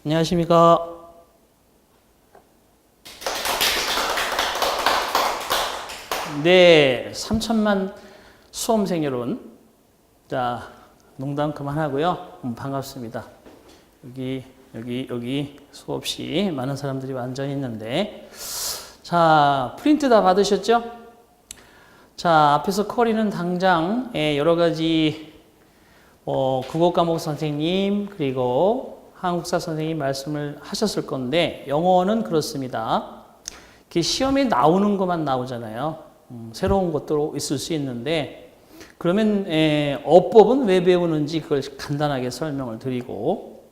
안녕하십니까. 네, 3천만 수험생 여러분. 자, 농담 그만하고요. 반갑습니다. 여기 수없이 많은 사람들이 완전히 있는데. 자, 프린트 다 받으셨죠? 자, 앞에서 커리는 당장 여러 가지 국어 과목 선생님 그리고 한국사 선생님 말씀을 하셨을 건데 영어는 그렇습니다. 시험에 나오는 것만 나오잖아요. 새로운 것도 있을 수 있는데 그러면 어법은 왜 배우는지 그걸 간단하게 설명을 드리고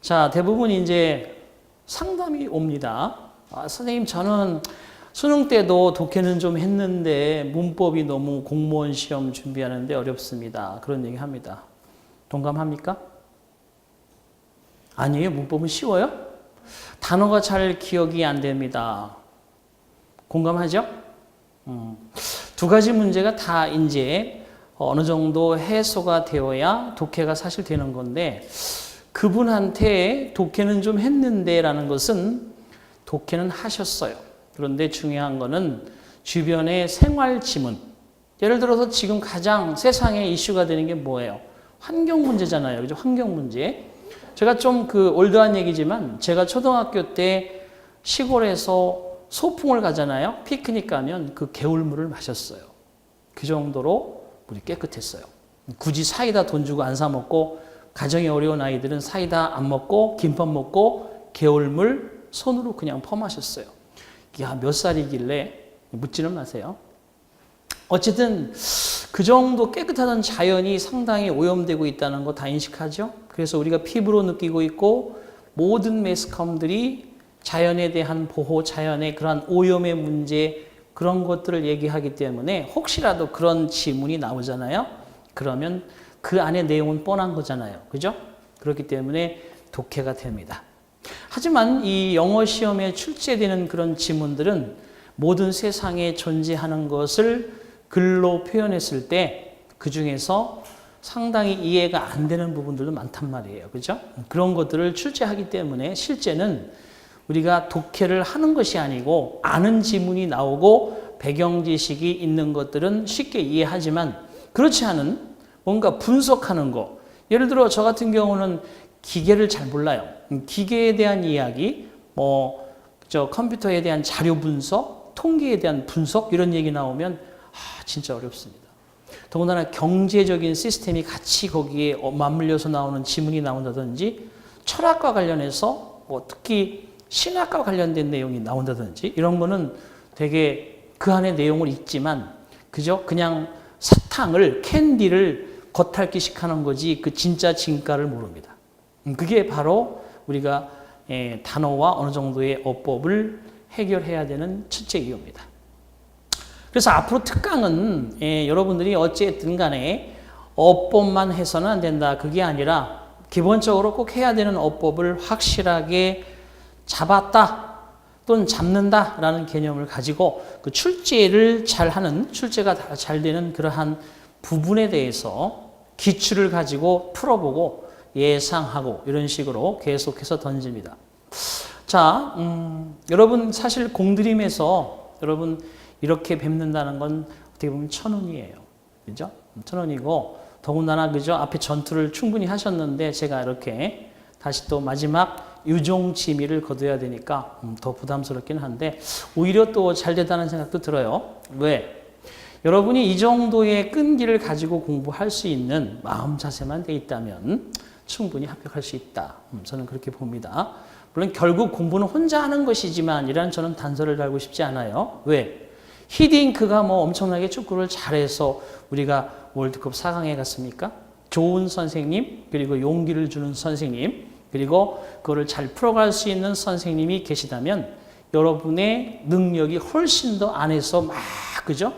자 대부분 이제 상담이 옵니다. 선생님 저는 수능 때도 독해는 좀 했는데 문법이 너무 공무원 시험 준비하는데 어렵습니다. 그런 얘기 합니다. 동감합니까? 아니에요. 문법은 쉬워요? 단어가 잘 기억이 안 됩니다. 공감하죠? 두 가지 문제가 다 이제 어느 정도 해소가 되어야 독해가 사실 되는 건데 그분한테 독해는 좀 했는데 라는 것은 독해는 하셨어요. 그런데 중요한 거는 주변의 생활 지문. 예를 들어서 지금 가장 세상에 이슈가 되는 게 뭐예요? 환경 문제잖아요. 그죠? 환경 문제. 제가 좀 올드한 얘기지만 제가 초등학교 때 시골에서 소풍을 가잖아요. 피크닉 가면 그 개울물을 마셨어요. 그 정도로 물이 깨끗했어요. 굳이 사이다 돈 주고 안 사 먹고 가정이 어려운 아이들은 사이다 안 먹고 김밥 먹고 개울물 손으로 그냥 퍼마셨어요. 야, 몇 살이길래 묻지는 마세요. 어쨌든 그 정도 깨끗하던 자연이 상당히 오염되고 있다는 거 다 인식하죠? 그래서 우리가 피부로 느끼고 있고 모든 매스컴들이 자연에 대한 보호, 자연의 그러한 오염의 문제 그런 것들을 얘기하기 때문에 혹시라도 그런 지문이 나오잖아요. 그러면 그 안에 내용은 뻔한 거잖아요. 그죠? 그렇기 때문에 독해가 됩니다. 하지만 이 영어 시험에 출제되는 그런 지문들은 모든 세상에 존재하는 것을 글로 표현했을 때 그 중에서 상당히 이해가 안 되는 부분들도 많단 말이에요. 그죠? 그런 것들을 출제하기 때문에 실제는 우리가 독해를 하는 것이 아니고 아는 지문이 나오고 배경 지식이 있는 것들은 쉽게 이해하지만 그렇지 않은 뭔가 분석하는 거. 예를 들어 저 같은 경우는 기계를 잘 몰라요. 기계에 대한 이야기, 컴퓨터에 대한 자료 분석, 통계에 대한 분석 이런 얘기 나오면 진짜 어렵습니다. 더군다나 경제적인 시스템이 같이 거기에 맞물려서 나오는 지문이 나온다든지 철학과 관련해서 특히 신학과 관련된 내용이 나온다든지 이런 거는 되게 그 안에 내용을 읽지만 그죠? 그냥 사탕을 캔디를 겉핥기식하는 거지 그 진짜 진가를 모릅니다. 그게 바로 우리가 단어와 어느 정도의 어법을 해결해야 되는 첫째 이유입니다. 그래서 앞으로 특강은 여러분들이 어찌됐든 간에 어법만 해서는 안 된다. 그게 아니라 기본적으로 꼭 해야 되는 어법을 확실하게 잡았다 또는 잡는다라는 개념을 가지고 그 출제를 잘하는 출제가 잘 되는 그러한 부분에 대해서 기출을 가지고 풀어보고 예상하고 이런 식으로 계속해서 던집니다. 자, 여러분 사실 공들임에서 여러분 이렇게 뵙는다는 건 어떻게 보면 천운이에요. 그죠? 천운이고 더군다나 그죠? 앞에 전투를 충분히 하셨는데 제가 이렇게 다시 또 마지막 유종지미를 거둬야 되니까 더 부담스럽긴 한데 오히려 또 잘 됐다는 생각도 들어요. 왜? 여러분이 이 정도의 끈기를 가지고 공부할 수 있는 마음 자세만 돼 있다면 충분히 합격할 수 있다. 저는 그렇게 봅니다. 물론 결국 공부는 혼자 하는 것이지만 이란 저는 단서를 달고 싶지 않아요. 왜? 히딩크가 엄청나게 축구를 잘해서 우리가 월드컵 4강에 갔습니까? 좋은 선생님, 그리고 용기를 주는 선생님, 그리고 그거를 잘 풀어갈 수 있는 선생님이 계시다면 여러분의 능력이 훨씬 더 안에서 그죠?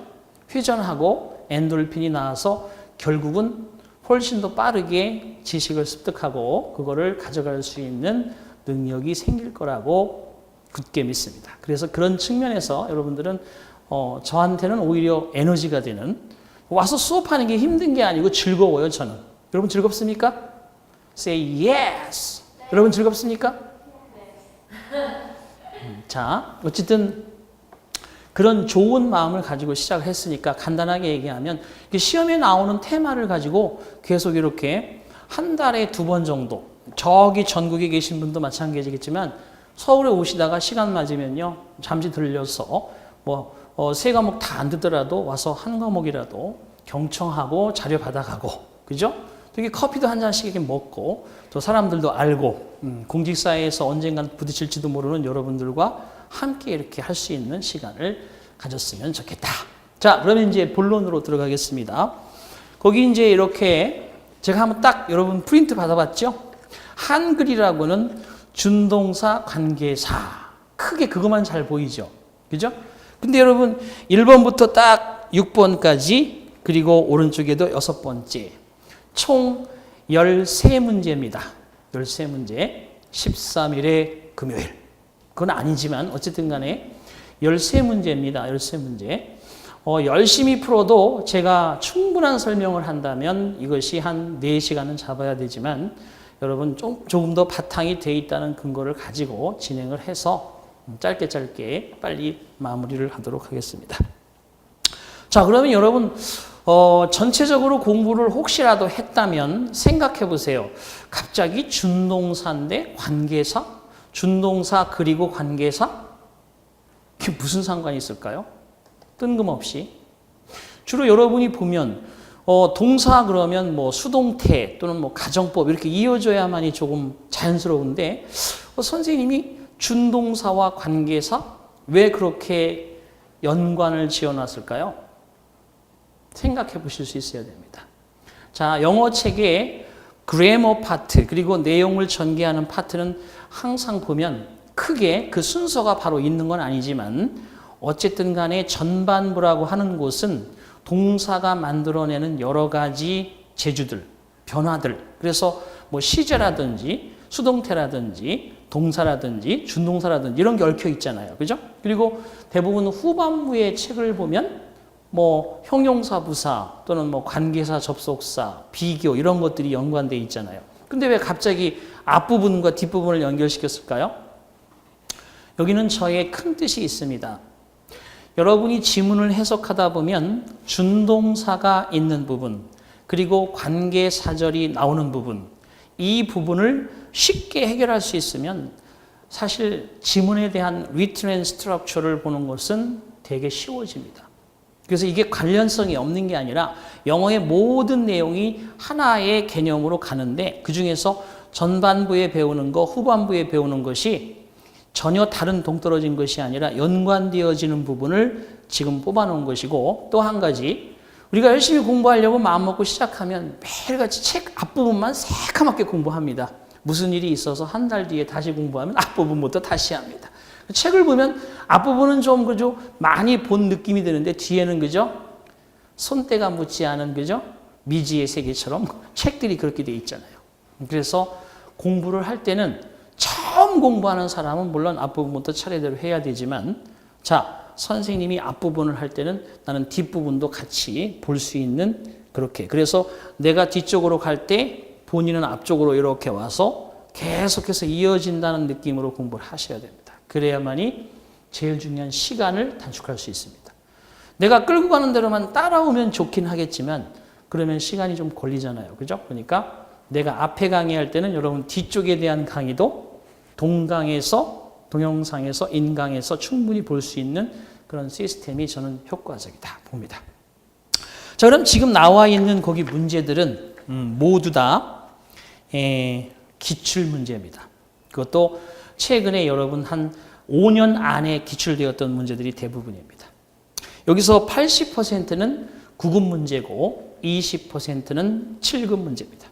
회전하고 엔돌핀이 나와서 결국은 훨씬 더 빠르게 지식을 습득하고 그거를 가져갈 수 있는 능력이 생길 거라고 굳게 믿습니다. 그래서 그런 측면에서 여러분들은 저한테는 오히려 에너지가 되는 와서 수업하는 게 힘든 게 아니고 즐거워요. 저는. 여러분 즐겁습니까? Say yes. 여러분 즐겁습니까? 자, 어쨌든 그런 좋은 마음을 가지고 시작을 했으니까 간단하게 얘기하면 시험에 나오는 테마를 가지고 계속 이렇게 한 달에 2번 정도, 저기 전국에 계신 분도 마찬가지겠지만 서울에 오시다가 시간 맞으면요 잠시 들려서 세 과목 다 안 듣더라도 와서 한 과목이라도 경청하고 자료 받아가고, 그죠? 되게 커피도 한 잔씩 이렇게 먹고 또 사람들도 알고 공직사회에서 언젠간 부딪힐지도 모르는 여러분들과 함께 이렇게 할 수 있는 시간을 가졌으면 좋겠다. 자, 그러면 이제 본론으로 들어가겠습니다. 거기 이제 이렇게 제가 한번 딱 여러분 프린트 받아봤죠? 한글이라고는 준동사, 관계사. 크게 그것만 잘 보이죠? 그죠? 근데 여러분 1번부터 딱 6번까지 그리고 오른쪽에도 6번째. 총 13문제입니다. 13문제. 13일의 금요일. 그건 아니지만 어쨌든 간에 13문제입니다. 13문제. 열심히 풀어도 제가 충분한 설명을 한다면 이것이 한 4시간은 잡아야 되지만 여러분 조금 더 바탕이 돼 있다는 근거를 가지고 진행을 해서 짧게 빨리 마무리를 하도록 하겠습니다. 자, 그러면 여러분 전체적으로 공부를 혹시라도 했다면 생각해 보세요. 갑자기 준동사인데 관계사? 준동사 그리고 관계사? 그게 무슨 상관이 있을까요? 뜬금없이. 주로 여러분이 보면 동사 그러면 수동태 또는 가정법 이렇게 이어져야만이 조금 자연스러운데 선생님이 준동사와 관계사 왜 그렇게 연관을 지어놨을까요? 생각해 보실 수 있어야 됩니다. 자, 영어 책에 그래머 파트 그리고 내용을 전개하는 파트는 항상 보면 크게 그 순서가 바로 있는 건 아니지만 어쨌든 간에 전반부라고 하는 곳은 동사가 만들어내는 여러 가지 재주들, 변화들. 그래서 시제라든지 수동태라든지 동사라든지 준동사라든지 이런 게 얽혀 있잖아요. 그죠? 그리고 대부분 후반부의 책을 보면 형용사 부사 또는 관계사 접속사, 비교 이런 것들이 연관되어 있잖아요. 근데 왜 갑자기 앞부분과 뒷부분을 연결시켰을까요? 여기는 저의 큰 뜻이 있습니다. 여러분이 지문을 해석하다 보면 준동사가 있는 부분 그리고 관계사절이 나오는 부분 이 부분을 쉽게 해결할 수 있으면 사실 지문에 대한 written and structure를 보는 것은 되게 쉬워집니다. 그래서 이게 관련성이 없는 게 아니라 영어의 모든 내용이 하나의 개념으로 가는데 그중에서 전반부에 배우는 거, 후반부에 배우는 것이 전혀 다른 동떨어진 것이 아니라 연관되어지는 부분을 지금 뽑아놓은 것이고 또 한 가지 우리가 열심히 공부하려고 마음먹고 시작하면 매일같이 책 앞부분만 새카맣게 공부합니다. 무슨 일이 있어서 한 달 뒤에 다시 공부하면 앞부분부터 다시 합니다. 책을 보면 앞부분은 좀 그죠 많이 본 느낌이 드는데 뒤에는 그죠 손때가 묻지 않은 그죠 미지의 세계처럼 책들이 그렇게 돼 있잖아요. 그래서 공부를 할 때는 처음 공부하는 사람은 물론 앞부분부터 차례대로 해야 되지만 자 선생님이 앞부분을 할 때는 나는 뒷부분도 같이 볼 수 있는 그렇게 그래서 내가 뒤쪽으로 갈 때 본인은 앞쪽으로 이렇게 와서 계속해서 이어진다는 느낌으로 공부를 하셔야 됩니다. 그래야만이 제일 중요한 시간을 단축할 수 있습니다. 내가 끌고 가는 대로만 따라오면 좋긴 하겠지만 그러면 시간이 좀 걸리잖아요. 그죠? 그러니까 내가 앞에 강의할 때는 여러분 뒤쪽에 대한 강의도 동영상에서 인강에서 충분히 볼 수 있는 그런 시스템이 저는 효과적이다 봅니다. 자, 그럼 지금 나와 있는 거기 문제들은 모두 다 기출 문제입니다. 그것도 최근에 여러분 한 5년 안에 기출되었던 문제들이 대부분입니다. 여기서 80%는 9급 문제고 20%는 7급 문제입니다.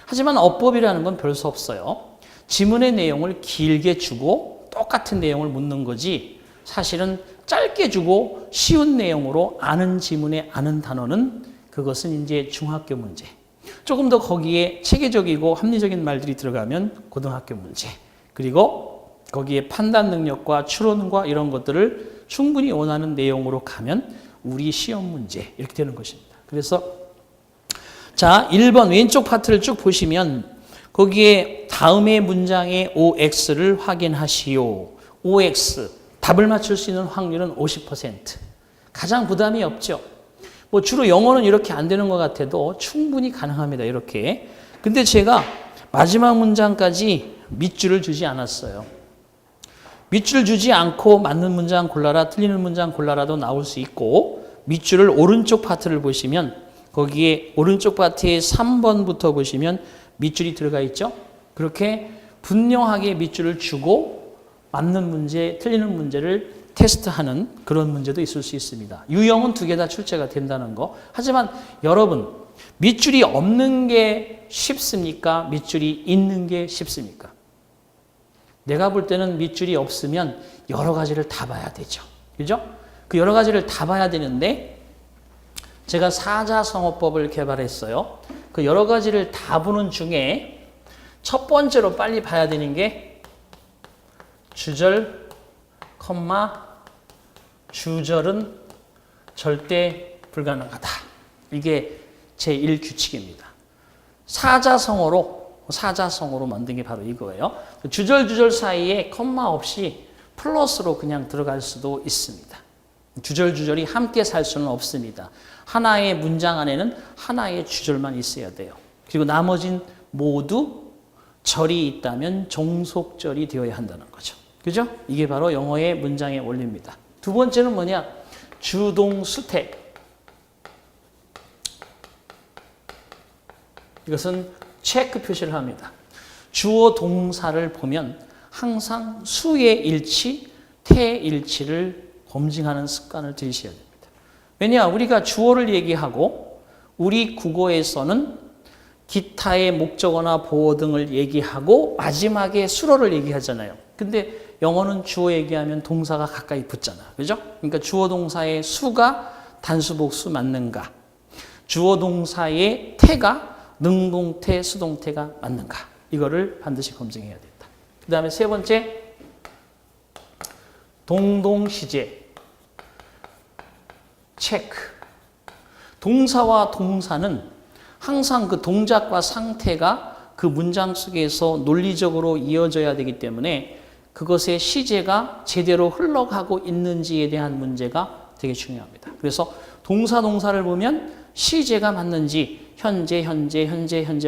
하지만 어법이라는 건 별 수 없어요. 지문의 내용을 길게 주고 똑같은 내용을 묻는 거지 사실은 짧게 주고 쉬운 내용으로 아는 지문에 아는 단어는 그것은 이제 중학교 문제. 조금 더 거기에 체계적이고 합리적인 말들이 들어가면 고등학교 문제. 그리고 거기에 판단 능력과 추론과 이런 것들을 충분히 원하는 내용으로 가면 우리 시험 문제 이렇게 되는 것입니다. 그래서 자 1번 왼쪽 파트를 쭉 보시면 거기에 다음의 문장의 OX를 확인하시오. OX, 답을 맞출 수 있는 확률은 50%. 가장 부담이 없죠. 뭐 주로 영어는 이렇게 안 되는 것 같아도 충분히 가능합니다. 이렇게. 근데 제가 마지막 문장까지 밑줄을 주지 않았어요. 밑줄 주지 않고 맞는 문장 골라라, 틀리는 문장 골라라도 나올 수 있고, 밑줄을 오른쪽 파트를 보시면 거기에 오른쪽 파트의 3번부터 보시면 밑줄이 들어가 있죠. 그렇게 분명하게 밑줄을 주고 맞는 문제, 틀리는 문제를 테스트하는 그런 문제도 있을 수 있습니다. 유형은 2개 다 출제가 된다는 거. 하지만 여러분, 밑줄이 없는 게 쉽습니까? 밑줄이 있는 게 쉽습니까? 내가 볼 때는 밑줄이 없으면 여러 가지를 다 봐야 되죠. 그죠? 그 여러 가지를 다 봐야 되는데 제가 사자성어법을 개발했어요. 그 여러 가지를 다 보는 중에 첫 번째로 빨리 봐야 되는 게 주절, 주절은 절대 불가능하다. 이게 제1규칙입니다. 사자성어로 만든 게 바로 이거예요. 주절 사이에 컴마 없이 플러스로 그냥 들어갈 수도 있습니다. 주절이 함께 살 수는 없습니다. 하나의 문장 안에는 하나의 주절만 있어야 돼요. 그리고 나머진 모두 절이 있다면 종속절이 되어야 한다는 거죠. 그죠? 이게 바로 영어의 문장의 원리입니다. 두 번째는 뭐냐? 주동수택. 이것은 체크 표시를 합니다. 주어 동사를 보면 항상 수의 일치, 태의 일치를 검증하는 습관을 들이셔야 됩니다. 왜냐? 우리가 주어를 얘기하고 우리 국어에서는 기타의 목적어나 보어 등을 얘기하고 마지막에 수로를 얘기하잖아요. 근데 영어는 주어 얘기하면 동사가 가까이 붙잖아. 그죠? 그러니까 주어 동사의 수가 단수복수 맞는가? 주어 동사의 태가 능동태, 수동태가 맞는가? 이거를 반드시 검증해야 된다. 그 다음에 세 번째, 동동시제. 체크. 동사와 동사는 항상 그 동작과 상태가 그 문장 속에서 논리적으로 이어져야 되기 때문에 그것의 시제가 제대로 흘러가고 있는지에 대한 문제가 되게 중요합니다. 그래서 동사를 보면 시제가 맞는지 현재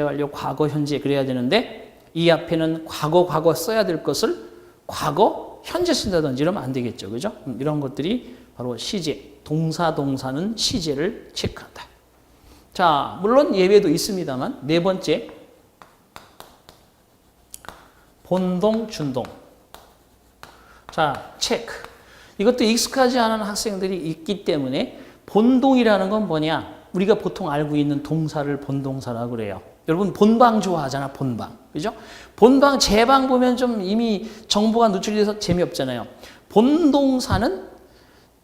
완료, 과거, 현재 그래야 되는데 이 앞에는 과거 써야 될 것을 과거, 현재 쓴다든지 이러면 안 되겠죠. 그죠? 이런 것들이 바로 시제. 동사는 시제를 체크한다. 자, 물론 예외도 있습니다만 네 번째, 본동, 준동. 자, 체크. 이것도 익숙하지 않은 학생들이 있기 때문에 본동이라는 건 뭐냐? 우리가 보통 알고 있는 동사를 본동사라고 그래요. 여러분 본방 좋아하잖아, 본방. 그죠? 본방, 제방 보면 좀 이미 정보가 누출이 돼서 재미없잖아요. 본동사는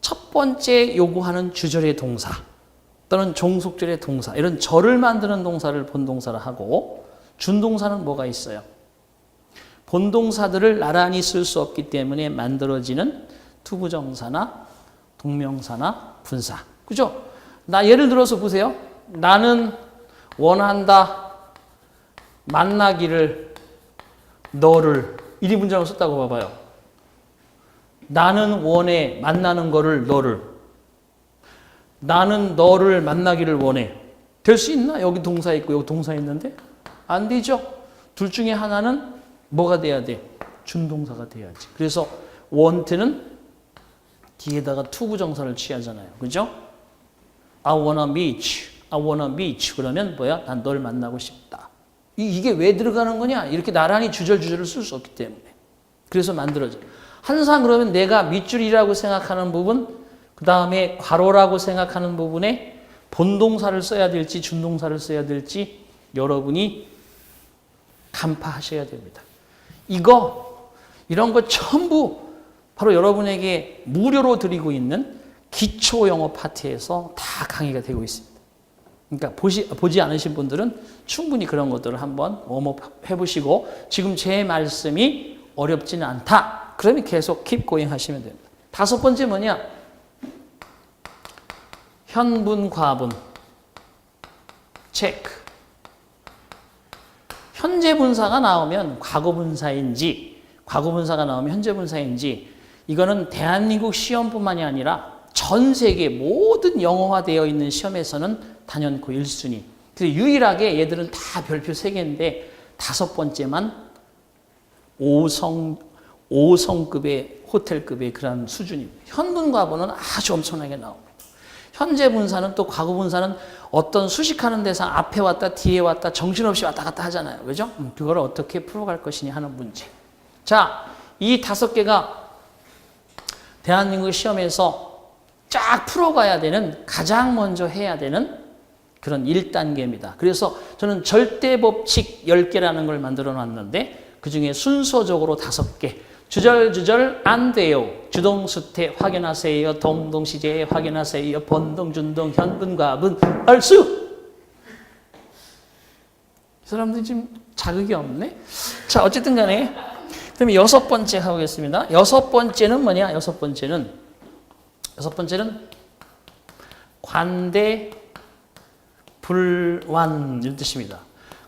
첫 번째 요구하는 주절의 동사 또는 종속절의 동사, 이런 절을 만드는 동사를 본동사라 하고, 준동사는 뭐가 있어요? 본동사들을 나란히 쓸 수 없기 때문에 만들어지는 투부정사나 동명사나 분사. 그죠? 나 예를 들어서 보세요. 나는 원한다, 만나기를, 너를. 1인 문장을 썼다고 봐봐요. 나는 원해, 만나는 거를, 너를. 나는 너를 만나기를 원해. 될 수 있나? 여기 동사 있고 여기 동사 있는데? 안 되죠. 둘 중에 하나는 뭐가 돼야 돼? 준동사가 돼야지. 그래서 want는 뒤에다가 투부정사를 취하잖아요. 그죠? I wanna meet. 그러면 뭐야? 난 널 만나고 싶다. 이게 왜 들어가는 거냐? 이렇게 나란히 주절을 쓸 수 없기 때문에. 그래서 만들어져. 항상 그러면 내가 밑줄이라고 생각하는 부분, 그 다음에 괄호라고 생각하는 부분에 본동사를 써야 될지 준동사를 써야 될지 여러분이 간파하셔야 됩니다. 이런 거 전부 바로 여러분에게 무료로 드리고 있는 기초 영어 파트에서 다 강의가 되고 있습니다. 그러니까 보지 않으신 분들은 충분히 그런 것들을 한번 웜업 해보시고, 지금 제 말씀이 어렵지는 않다. 그러면 계속 keep going 하시면 됩니다. 다섯 번째 뭐냐? 현분, 과분. 체크. 현재 분사가 나오면 과거 분사인지, 과거 분사가 나오면 현재 분사인지, 이거는 대한민국 시험뿐만이 아니라 전 세계 모든 영어화되어 있는 시험에서는 단연코 1순위. 그래서 유일하게 얘들은 다 별표 3개인데 5번째만 5성급의 호텔급의 그런 수준입니다. 현분 과거는 아주 엄청나게 나옵니다. 현재 분사는 또 과거 분사는 어떤 수식하는 대상 앞에 왔다 뒤에 왔다 정신없이 왔다 갔다 하잖아요. 그죠? 그걸 어떻게 풀어갈 것이냐 하는 문제. 자, 이 5개가 대한민국 시험에서 쫙 풀어가야 되는 가장 먼저 해야 되는 그런 1단계입니다. 그래서 저는 절대법칙 10개라는 걸 만들어 놨는데 그중에 순서적으로 5개. 주절주절 안 돼요. 주동수태 확인하세요. 동동시제 확인하세요. 번동, 준동, 현분, 과분, 얼수. 이 사람들이 지금 자극이 없네. 자, 어쨌든 간에 그럼 6번째 가보겠습니다. 6번째는 뭐냐? 6번째는 관대 불완 이런 뜻입니다.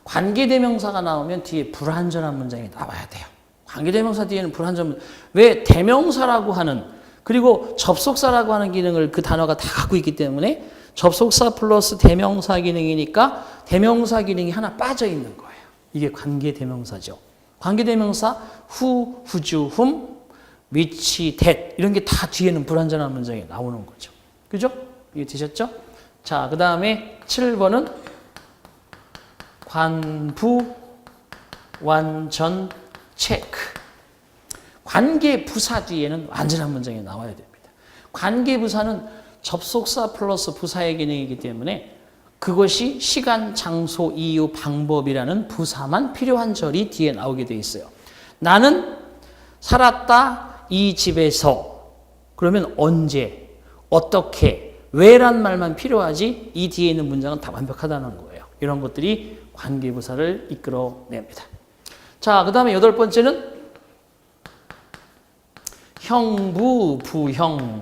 관계대명사가 나오면 뒤에 불완전한 문장이 나와야 돼요. 관계대명사 뒤에는 불완전, 왜? 대명사라고 하는, 그리고 접속사라고 하는 기능을 그 단어가 다 갖고 있기 때문에 접속사 플러스 대명사 기능이니까 대명사 기능이 하나 빠져 있는 거예요. 이게 관계대명사죠. 관계대명사 후, 후주, 훔, which, that 이런 게 다 뒤에는 불완전한 문장이 나오는 거죠. 그죠? 이게 되셨죠? 자, 그 다음에 7번은 관부 완전 체크. 관계부사 뒤에는 완전한 문장이 나와야 됩니다. 관계부사는 접속사 플러스 부사의 기능이기 때문에 그것이 시간, 장소, 이유, 방법이라는 부사만 필요한 절이 뒤에 나오게 돼 있어요. 나는 살았다 이 집에서. 그러면 언제, 어떻게, 왜란 말만 필요하지 이 뒤에 있는 문장은 다 완벽하다는 거예요. 이런 것들이 관계부사를 이끌어냅니다. 자, 그 다음에 8번째는 형부, 부형.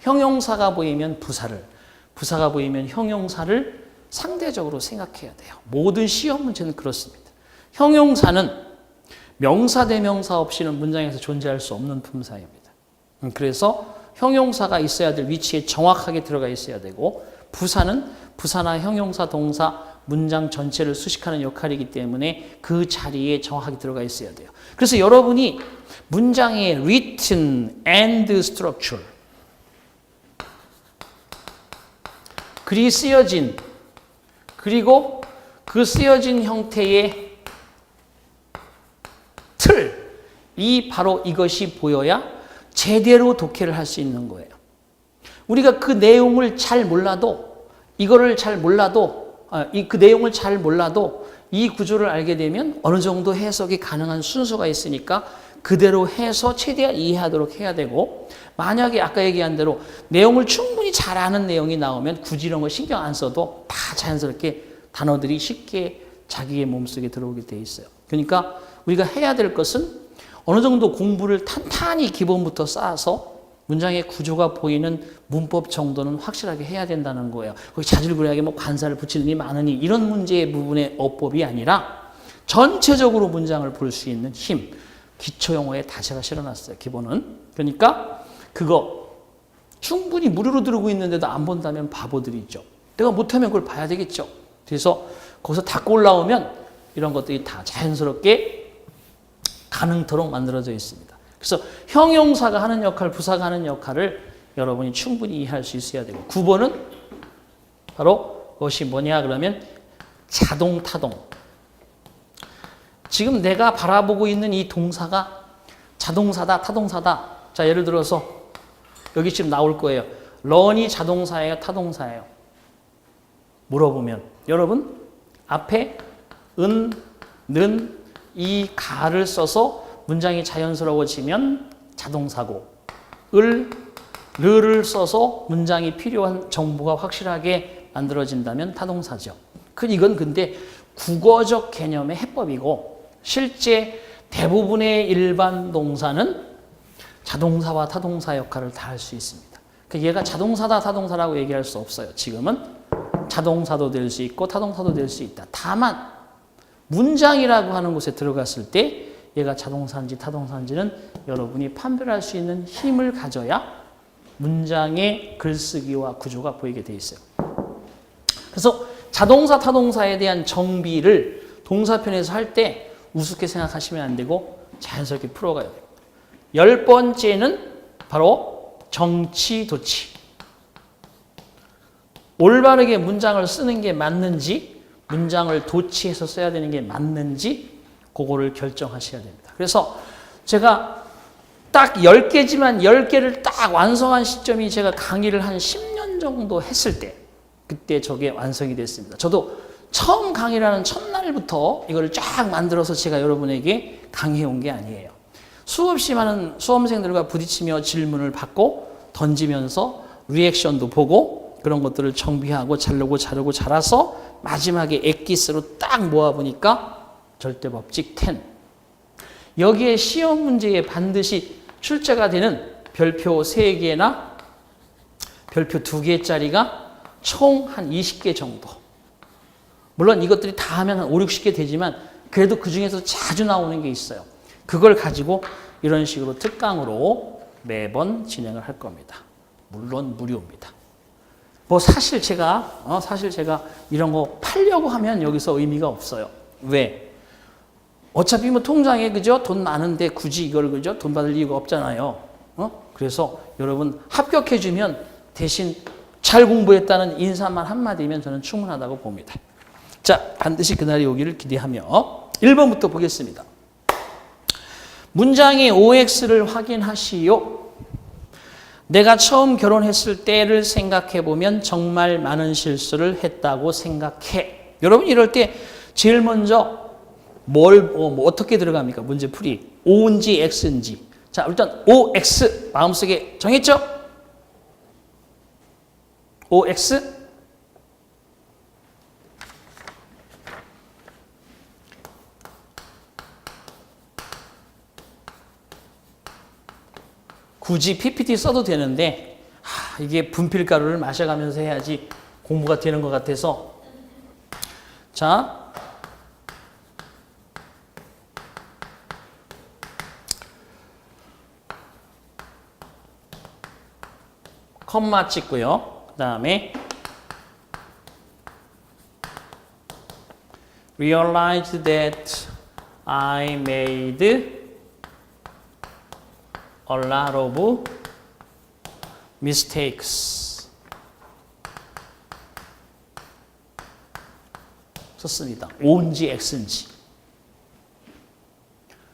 형용사가 보이면 부사를, 부사가 보이면 형용사를 상대적으로 생각해야 돼요. 모든 시험 문제는 그렇습니다. 형용사는 명사, 대명사 없이는 문장에서 존재할 수 없는 품사입니다. 그래서 형용사가 있어야 될 위치에 정확하게 들어가 있어야 되고, 부사는 부사나 형용사, 동사, 문장 전체를 수식하는 역할이기 때문에 그 자리에 정확하게 들어가 있어야 돼요. 그래서 여러분이 문장의 written and structure, 글이 쓰여진, 그리고 그 쓰여진 형태의 틀, 바로 이것이 보여야 제대로 독해를 할 수 있는 거예요. 우리가 그 내용을 잘 몰라도, 그 내용을 잘 몰라도 이 구조를 알게 되면 어느 정도 해석이 가능한 순서가 있으니까 그대로 해서 최대한 이해하도록 해야 되고, 만약에 아까 얘기한 대로 내용을 충분히 잘 아는 내용이 나오면 굳이 이런 거 신경 안 써도 다 자연스럽게 단어들이 쉽게 자기의 몸속에 들어오게 돼 있어요. 그러니까 우리가 해야 될 것은 어느 정도 공부를 탄탄히 기본부터 쌓아서 문장의 구조가 보이는 문법 정도는 확실하게 해야 된다는 거예요. 거기 자질구레하게 뭐 관사를 붙이느니 마느니 이런 문제의 부분의 어법이 아니라 전체적으로 문장을 볼 수 있는 힘, 기초용어에 다 제가 실어놨어요. 기본은. 그러니까 그거 충분히 무료로 들고 있는데도 안 본다면 바보들이죠. 내가 못하면 그걸 봐야 되겠죠. 그래서 거기서 닦고 올라오면 이런 것들이 다 자연스럽게 가능토록 만들어져 있습니다. 그래서 형용사가 하는 역할, 부사가 하는 역할을 여러분이 충분히 이해할 수 있어야 되고, 9번은 바로 그것이 뭐냐 그러면 자동, 타동. 지금 내가 바라보고 있는 이 동사가 자동사다, 타동사다. 자, 예를 들어서 여기 지금 나올 거예요. 런이 자동사예요, 타동사예요? 물어보면 여러분 앞에 은, 는, 이, 가를 써서 문장이 자연스러워지면 자동사고, 르를 써서 문장이 필요한 정보가 확실하게 만들어진다면 타동사죠. 이건 근데 국어적 개념의 해법이고, 실제 대부분의 일반 동사는 자동사와 타동사 역할을 다 할 수 있습니다. 얘가 자동사다, 타동사라고 얘기할 수 없어요. 지금은 자동사도 될 수 있고 타동사도 될 수 있다. 다만 문장이라고 하는 곳에 들어갔을 때 얘가 자동사인지 타동사인지는 여러분이 판별할 수 있는 힘을 가져야 문장의 글쓰기와 구조가 보이게 돼 있어요. 그래서 자동사, 타동사에 대한 정비를 동사편에서 할 때 우습게 생각하시면 안 되고 자연스럽게 풀어가야 돼요. 10번째는 바로 정치, 도치. 올바르게 문장을 쓰는 게 맞는지, 문장을 도치해서 써야 되는 게 맞는지 그거를 결정하셔야 됩니다. 그래서 제가 딱 10개지만 10개를 딱 완성한 시점이 제가 강의를 한 10년 정도 했을 때 그때 저게 완성이 됐습니다. 저도 처음 강의를 하는 첫날부터 이걸 쫙 만들어서 제가 여러분에게 강의해 온 게 아니에요. 수없이 많은 수험생들과 부딪히며 질문을 받고 던지면서 리액션도 보고 그런 것들을 정비하고 자르고 자라서 마지막에 엑기스로 딱 모아보니까 절대법칙 10. 여기에 시험 문제에 반드시 출제가 되는 별표 3개나 별표 2개짜리가 총 한 20개 정도. 물론 이것들이 다 하면 한 5, 60개 되지만 그래도 그 중에서 자주 나오는 게 있어요. 그걸 가지고 이런 식으로 특강으로 매번 진행을 할 겁니다. 물론 무료입니다. 뭐 사실 제가 이런 거 팔려고 하면 여기서 의미가 없어요. 왜? 어차피 뭐 통장에 그죠? 돈 많은데 굳이 이걸 그죠? 돈 받을 이유가 없잖아요. 그래서 여러분 합격해주면 대신 잘 공부했다는 인사만 한마디면 저는 충분하다고 봅니다. 자, 반드시 그날이 오기를 기대하며 1번부터 보겠습니다. 문장의 OX를 확인하시오. 내가 처음 결혼했을 때를 생각해보면 정말 많은 실수를 했다고 생각해. 여러분 이럴 때 제일 먼저 어떻게 들어갑니까? 문제 풀이. O인지 X인지. 자, 일단 OX 마음속에 정했죠? OX. 굳이 PPT 써도 되는데 이게 분필가루를 마셔가면서 해야지 공부가 되는 것 같아서 자 컴마 찍고요. 그 다음에 realized that I made a lot of mistakes 썼습니다. O인지 X인지.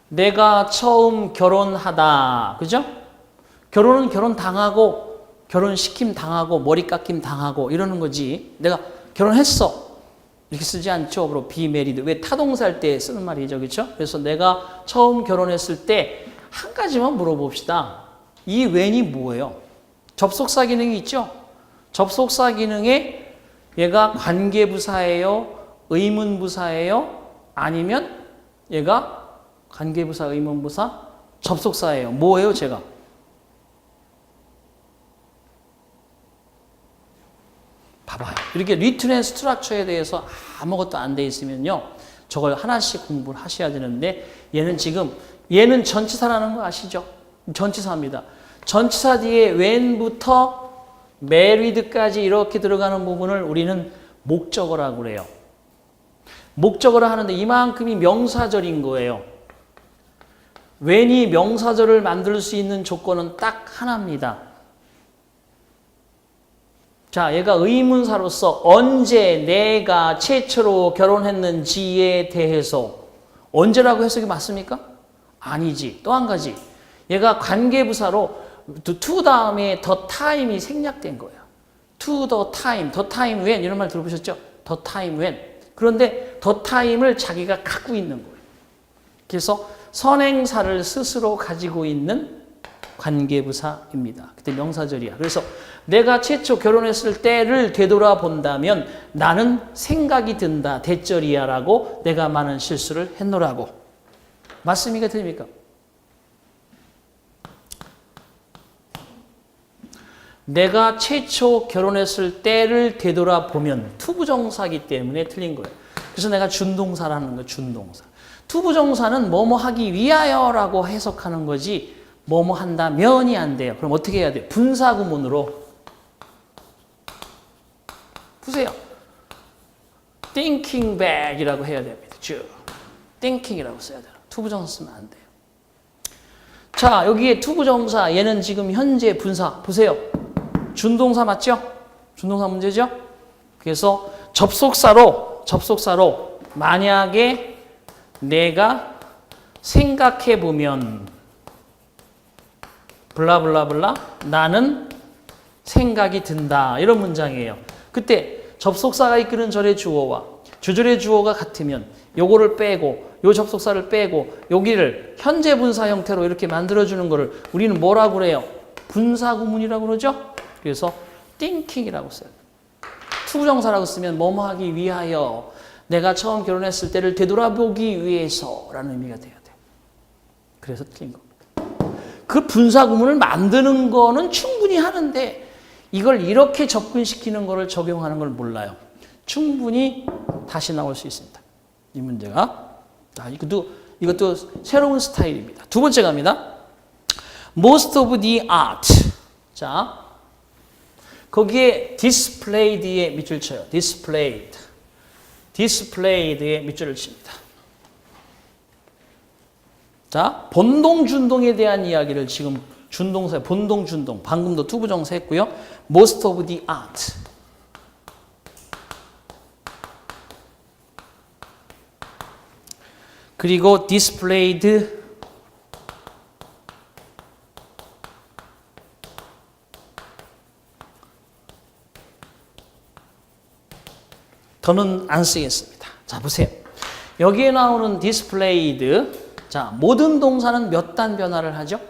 내가 처음 결혼하다. 그죠? 결혼은 결혼 당하고 결혼시킴 당하고 머리 깎임 당하고 이러는 거지. 내가 결혼했어. 이렇게 쓰지 않죠. 바로 be married. 왜 타동사할 때 쓰는 말이죠. 그렇죠? 그래서 내가 처음 결혼했을 때 한 가지만 물어봅시다. 이 when이 뭐예요? 접속사 기능이 있죠? 접속사 기능에 얘가 관계부사예요? 의문부사예요? 아니면 얘가 관계부사, 의문부사, 접속사예요? 뭐예요, 제가? 봐봐요. 이렇게 리튼 앤 스트럭처에 대해서 아무것도 안 돼 있으면요. 저걸 하나씩 공부를 하셔야 되는데 얘는 전치사라는 거 아시죠? 전치사입니다. 전치사 뒤에 when부터 married까지 이렇게 들어가는 부분을 우리는 목적어라고 그래요. 목적어를 하는데 이만큼이 명사절인 거예요. when이 명사절을 만들 수 있는 조건은 딱 하나입니다. 자, 얘가 의문사로서 언제 내가 최초로 결혼했는지에 대해서 언제라고 해석이 맞습니까? 아니지. 또 한 가지. 얘가 관계부사로 to 다음에 the time이 생략된 거예요. to the time, the time when 이런 말 들어보셨죠? the time when. 그런데 the time을 자기가 갖고 있는 거예요. 그래서 선행사를 스스로 가지고 있는 관계부사입니다. 그때 명사절이야. 그래서 내가 최초 결혼했을 때를 되돌아본다면 나는 생각이 든다. 대절이야 라고 내가 많은 실수를 했노라고. 맞습니까? 틀립니까? 내가 최초 결혼했을 때를 되돌아보면 투부정사이기 때문에 틀린 거예요. 그래서 내가 준동사라는 거예요. 준동사. 투부정사는 뭐뭐 하기 위하여라고 해석하는 거지 뭐뭐 한다면이 안 돼요. 그럼 어떻게 해야 돼요? 분사구문으로 보세요. thinking back이라고 해야 됩니다. 쭉. thinking이라고 써야 돼요. 투부정사 쓰면 안 돼요. 자, 여기에 투부정사 얘는 지금 현재 분사 보세요. 준동사 맞죠? 준동사 문제죠? 그래서 접속사로 만약에 내가 생각해 보면 블라블라블라 나는 생각이 든다 이런 문장이에요. 그때 접속사가 이끄는 절의 주어와 주절의 주어가 같으면 요거를 빼고 요 접속사를 빼고 여기를 현재 분사 형태로 이렇게 만들어주는 거를 우리는 뭐라고 그래요? 분사구문이라고 그러죠? 그래서 thinking이라고 써요. 투부정사라고 쓰면 뭐뭐 하기 위하여 내가 처음 결혼했을 때를 되돌아보기 위해서라는 의미가 돼야 돼요. 그래서 틀린 겁니다. 그 분사구문을 만드는 거는 충분히 하는데 이걸 이렇게 접근시키는 거를 적용하는 걸 몰라요. 충분히 다시 나올 수 있습니다. 이 문제가. 자, 이것도 새로운 스타일입니다. 두 번째 갑니다. Most of the art. 자, 거기에 displayed에 밑줄 쳐요. displayed에 밑줄을 칩니다. 자, 본동, 준동에 대한 이야기를 지금 준동사, 본동, 준동. 방금도 투부정사 했고요. Most of the art. 그리고 displayed 더는 안 쓰겠습니다. 자, 보세요. 여기에 나오는 displayed. 자, 모든 동사는 몇 단 변화를 하죠?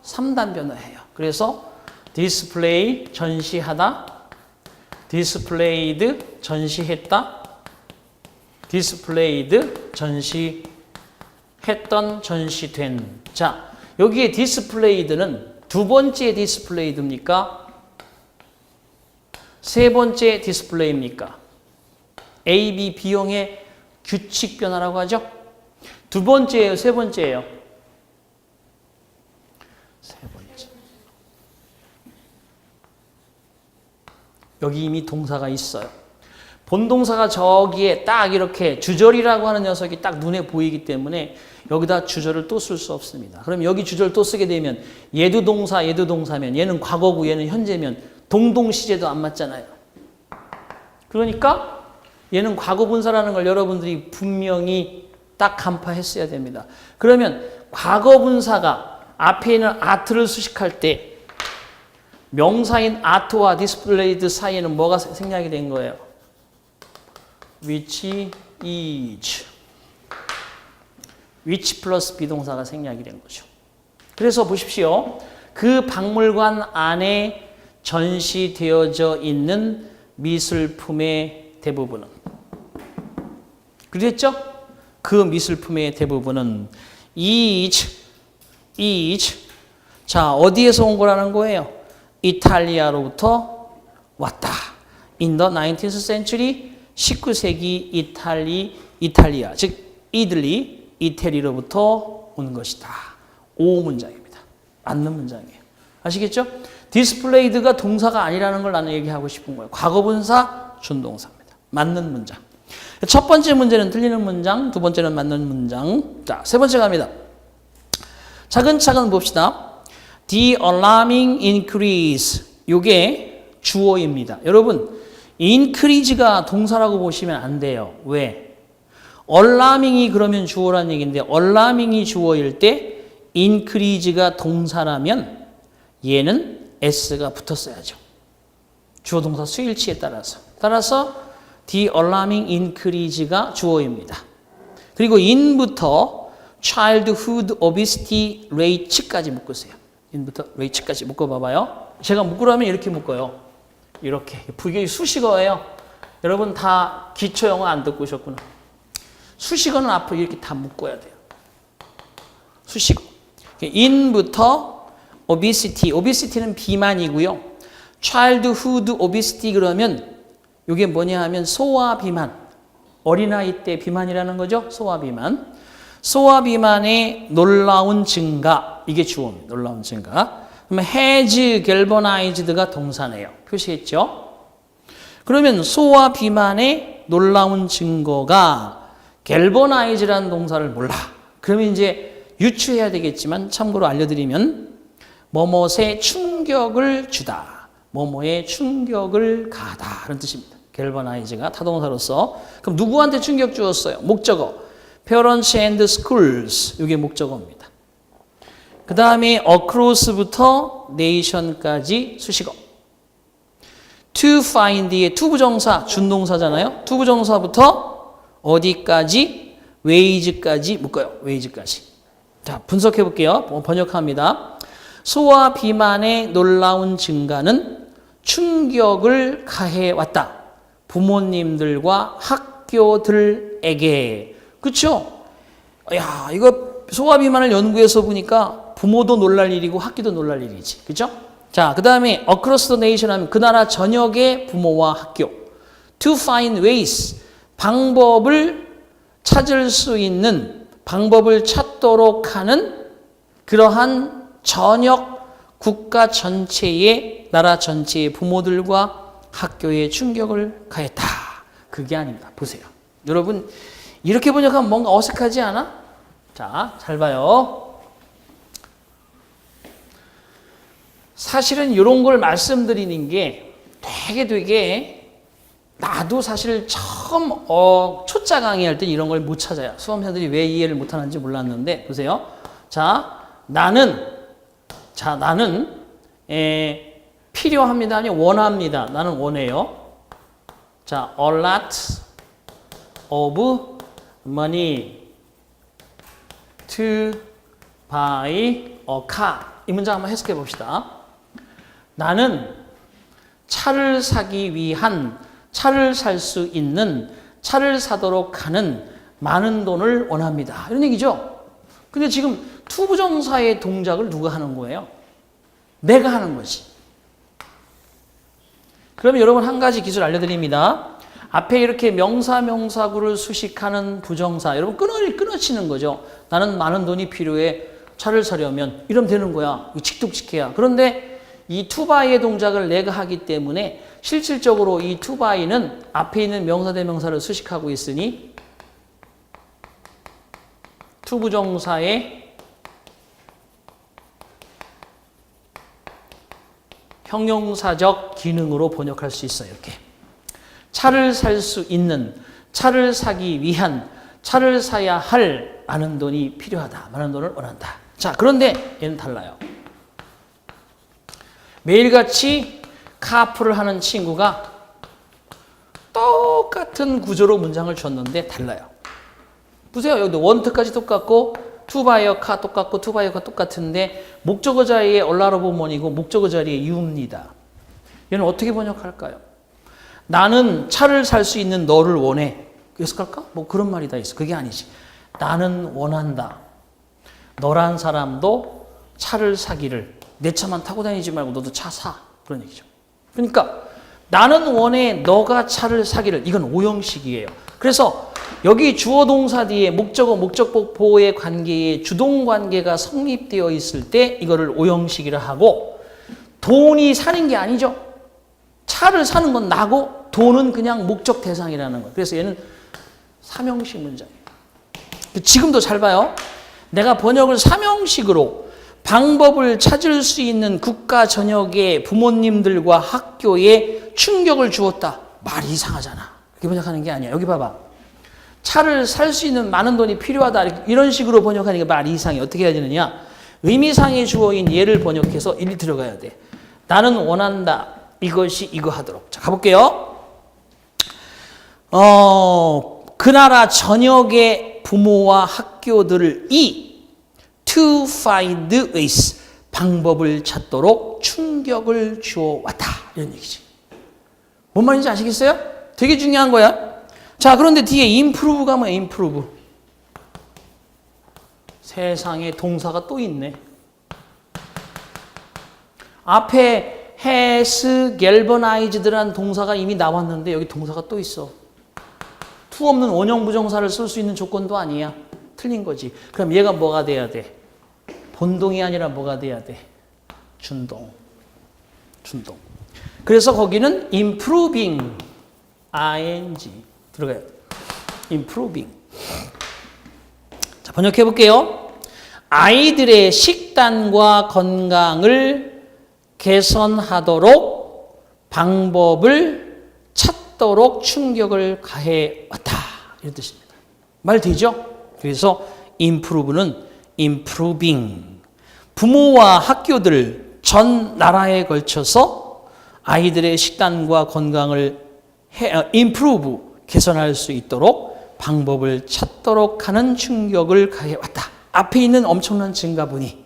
3단 변화해요. 그래서 display 전시하다, displayed 전시했다, displayed 전시했던, 전시된. 자, 여기에 displayed는 두 번째 displayed입니까? 세 번째 디스플레이입니까? A, B, B형의 규칙 변화라고 하죠? 두 번째예요, 세 번째예요? 세 번째. 여기 이미 동사가 있어요. 본동사가 저기에 딱 이렇게 주절이라고 하는 녀석이 딱 눈에 보이기 때문에 여기다 주절을 또 쓸 수 없습니다. 그럼 여기 주절 또 쓰게 되면 얘도 동사, 얘도 동사면 얘는 과거고 얘는 현재면 동동시제도 안 맞잖아요. 그러니까 얘는 과거분사라는 걸 여러분들이 분명히 딱 간파했어야 됩니다. 그러면 과거분사가 앞에 있는 art를 수식할 때 명사인 art와 displayed 사이에는 뭐가 생략이 된 거예요? which is. which 플러스 비동사가 생략이 된 거죠. 그래서 보십시오. 그 박물관 안에 전시되어져 있는 미술품의 대부분은 그랬죠? 그 미술품의 대부분은 is. 자, 어디에서 온 거라는 거예요? 이탈리아로부터 왔다. In the 19th century, 19세기 이탈리아, 즉 이태리로부터 온 것이다. 5문장입니다. 맞는 문장이에요. 아시겠죠? displayed가 동사가 아니라는 걸 나는 얘기하고 싶은 거예요. 과거분사, 준동사입니다. 맞는 문장. 첫 번째 문제는 틀리는 문장, 두 번째는 맞는 문장. 자, 세 번째 갑니다. 차근차근 봅시다. The alarming increase. 요게 주어입니다. 여러분, increase가 동사라고 보시면 안 돼요. 왜? alarming이 그러면 주어란 얘기인데 alarming이 주어일 때 increase가 동사라면 얘는 s가 붙었어야죠. 주어 동사 수일치에 따라서 the alarming increase가 주어입니다. 그리고 in부터 childhood obesity rate까지 묶으세요. in부터 rate까지 묶어봐봐요. 제가 묶으라면 이렇게 묶어요. 이렇게. 이게 수식어예요. 여러분 다 기초 영어 안 듣고 오셨구나. 수식어는 앞으로 이렇게 다 묶어야 돼요. 수식어. in부터 obesity는 비만이고요. childhood obesity 그러면 이게 뭐냐 하면 소아 비만, 어린아이 때 비만이라는 거죠. 소아 비만. 소아 비만의 놀라운 증가, 이게 주어입니다. 놀라운 증가. 그러면 has galvanized가 동사네요. 표시했죠. 그러면 소아 비만의 놀라운 증거가 galvanized라는 동사를 몰라. 그러면 이제 유추해야 되겠지만 참고로 알려드리면 뭐뭇에 충격을 주다, 뭐뭐에 충격을 가하다 그런 뜻입니다. galvanize가 타동사로서. 그럼 누구한테 충격 주었어요? 목적어 parents and schools, 이게 목적어입니다. 그 다음에 across부터 nation까지 수식어. to find의 투부정사 준동사잖아요. 투부정사부터 어디까지? wage까지 묶어요. wage까지. 자, 분석해 볼게요. 번역합니다. 소아 비만의 놀라운 증가는 충격을 가해왔다. 부모님들과 학교들에게. 그렇죠? 야, 이거 소아 비만을 연구해서 보니까 부모도 놀랄 일이고 학교도 놀랄 일이지. 그렇죠? 자, 그 다음에 across the nation 하면 그 나라 전역의 부모와 학교. to find ways, 방법을 찾을 수 있는, 방법을 찾도록 하는 그러한 전역 국가 전체의, 나라 전체의 부모들과 학교에 충격을 가했다. 그게 아닙니다. 보세요. 여러분, 이렇게 번역하면 뭔가 어색하지 않아? 자, 잘 봐요. 사실은 이런 걸 말씀드리는 게 되게 나도 사실 처음 초짜 강의할 때 이런 걸 못 찾아요. 수험생들이 왜 이해를 못 하는지 몰랐는데 보세요. 나는 필요합니다. 아니 원합니다. 나는 원해요. 자, a lot of money to buy a car. 이 문장 한번 해석해 봅시다. 나는 차를 사기 위한, 차를 살 수 있는, 차를 사도록 하는 많은 돈을 원합니다. 이런 얘기죠. 근데 지금 투부정사의 동작을 누가 하는 거예요? 내가 하는 거지. 그러면 여러분 한 가지 기술 알려드립니다. 앞에 이렇게 명사구를 수식하는 부정사, 여러분 끊어치는 거죠. 나는 많은 돈이 필요해. 차를 사려면 이러면 되는 거야. 칙뚝칙해야. 그런데 이 투바이의 동작을 내가 하기 때문에 실질적으로 이 투바이는 앞에 있는 명사 대명사를 수식하고 있으니 투부정사의 형용사적 기능으로 번역할 수 있어요. 이렇게. 차를 살 수 있는, 차를 사기 위한, 차를 사야 할 많은 돈이 필요하다. 많은 돈을 원한다. 자, 그런데 얘는 달라요. 매일같이 카풀을 하는 친구가 똑같은 구조로 문장을 줬는데 달라요. 보세요. 여기 원트까지 똑같고 투바이어 카 똑같고 투바이어 카 똑같은데 목적어 자리에 얼라로보먼이고 목적어 자리에 유입니다. 얘는 어떻게 번역할까요? 나는 차를 살 수 있는 너를 원해. 해석할까? 뭐 그런 말이 다 있어. 그게 아니지. 나는 원한다. 너란 사람도 차를 사기를. 내 차만 타고 다니지 말고 너도 차 사. 그런 얘기죠. 그러니까 나는 원해 너가 차를 사기를. 이건 오형식이에요. 그래서 여기 주어 동사 뒤에 목적어 목적보호의 관계에 주동관계가 성립되어 있을 때 이거를 오형식이라 하고 돈이 사는 게 아니죠. 차를 사는 건 나고 돈은 그냥 목적 대상이라는 거예요. 그래서 얘는 삼형식 문장이에요. 지금도 잘 봐요. 내가 번역을 삼형식으로 방법을 찾을 수 있는 국가 전역의 부모님들과 학교에 충격을 주었다. 말이 이상하잖아. 이렇게 번역하는 게 아니야. 여기 봐봐. 차를 살 수 있는 많은 돈이 필요하다. 이런 식으로 번역하니까 말이 이상해. 어떻게 해야 되느냐. 의미상의 주어인 얘를 번역해서 일이 들어가야 돼. 나는 원한다. 이것이 이거 하도록. 자, 가볼게요. 그 나라 전역의 부모와 학교들을 to find ways, 방법을 찾도록 충격을 주어왔다. 이런 얘기지. 뭔 말인지 아시겠어요? 되게 중요한 거야. 자, 그런데 뒤에 improve가 뭐야? improve. 세상에 동사가 또 있네. 앞에 has galvanized라는 동사가 이미 나왔는데 여기 동사가 또 있어. to 없는 원형 부정사를 쓸 수 있는 조건도 아니야. 틀린 거지. 그럼 얘가 뭐가 돼야 돼? 본동이 아니라 뭐가 돼야 돼? 준동. 그래서 거기는 improving ing 들어가야 돼. improving. 자, 번역해 볼게요. 아이들의 식단과 건강을 개선하도록 방법을 찾도록 충격을 가해왔다. 이런 뜻입니다. 말 되죠? 그래서 improve는 improving. 부모와 학교들 전 나라에 걸쳐서 아이들의 식단과 건강을 improve, 개선할 수 있도록 방법을 찾도록 하는 충격을 가해왔다. 앞에 있는 엄청난 증가분이.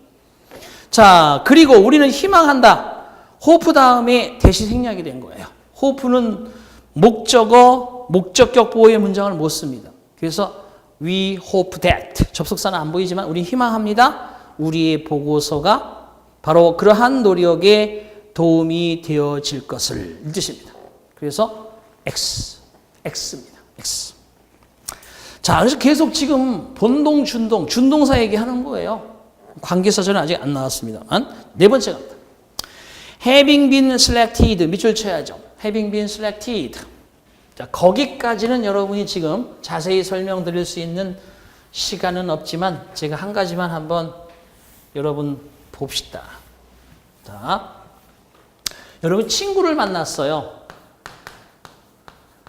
자, 그리고 우리는 희망한다. 호프 다음에 대시 생략이 된 거예요. 호프는 목적격 보호의 문장을 못 씁니다. 그래서 we hope that. 접속사는 안 보이지만 우리 희망합니다. 우리의 보고서가 바로 그러한 노력에 도움이 되어질 것을 이 뜻입니다. 그래서 X입니다. X. 자, 그래서 계속 지금 본동, 준동사 얘기하는 거예요. 관계사절은 아직 안 나왔습니다만. 네 번째 갑니다. Having been selected. 밑줄 쳐야죠. Having been selected. 자, 거기까지는 여러분이 지금 자세히 설명드릴 수 있는 시간은 없지만 제가 한 가지만 한번 여러분 봅시다. 자, 여러분 친구를 만났어요.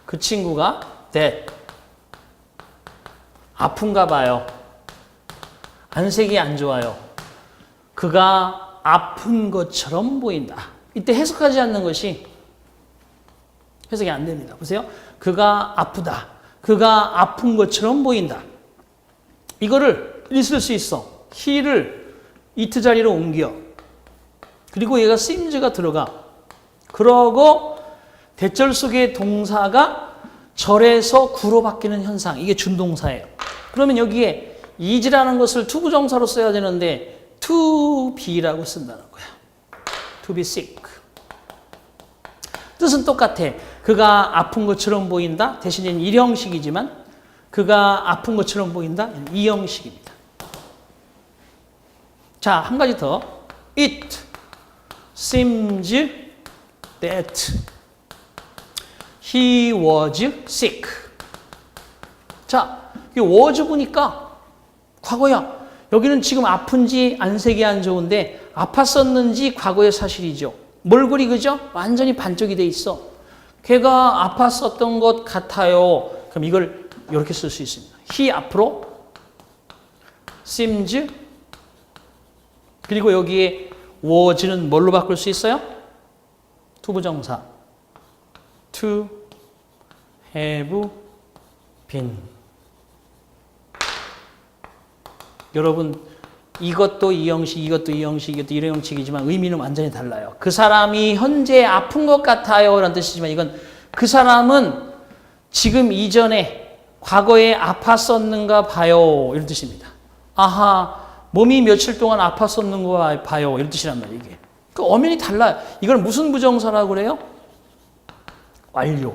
그 친구가 that. 아픈가 봐요. 안색이 안 좋아요. 그가 아픈 것처럼 보인다. 이때 해석하지 않는 것이 해석이 안 됩니다. 보세요. 그가 아프다. 그가 아픈 것처럼 보인다. 이거를 있을 수 있어. he를 it 자리로 옮겨. 그리고 얘가 seems가 들어가. 그러고 대절 속의 동사가 절에서 구로 바뀌는 현상. 이게 준동사예요. 그러면 여기에 is라는 것을 투부정사로 써야 되는데 to be라고 쓴다는 거야. to be sick. 뜻은 똑같아. 그가 아픈 것처럼 보인다. 대신에 일형식이지만 그가 아픈 것처럼 보인다. 이형식입니다. 자, 한 가지 더. It seems that he was sick. 자, 이 was 보니까 과거야. 여기는 지금 아픈지 안색이 안 좋은데 아팠었는지 과거의 사실이죠. 몰골이 그죠? 완전히 반쪽이 돼 있어. 걔가 아팠었던 것 같아요. 그럼 이걸 이렇게 쓸 수 있습니다. he 앞으로 seems 그리고 여기에 was는 뭘로 바꿀 수 있어요? 투부정사. to have been. 여러분 이것도 이 형식, 이것도 이 형식, 이것도 이런 형식이지만 의미는 완전히 달라요. 그 사람이 현재 아픈 것 같아요 라는 뜻이지만 이건 그 사람은 지금 이전에 과거에 아팠었는가 봐요 이런 뜻입니다. 아하, 몸이 며칠 동안 아팠었는가 봐요 이런 뜻이란 말이에요. 이게 그 엄연히 달라요. 이걸 무슨 부정사라고 그래요? 완료.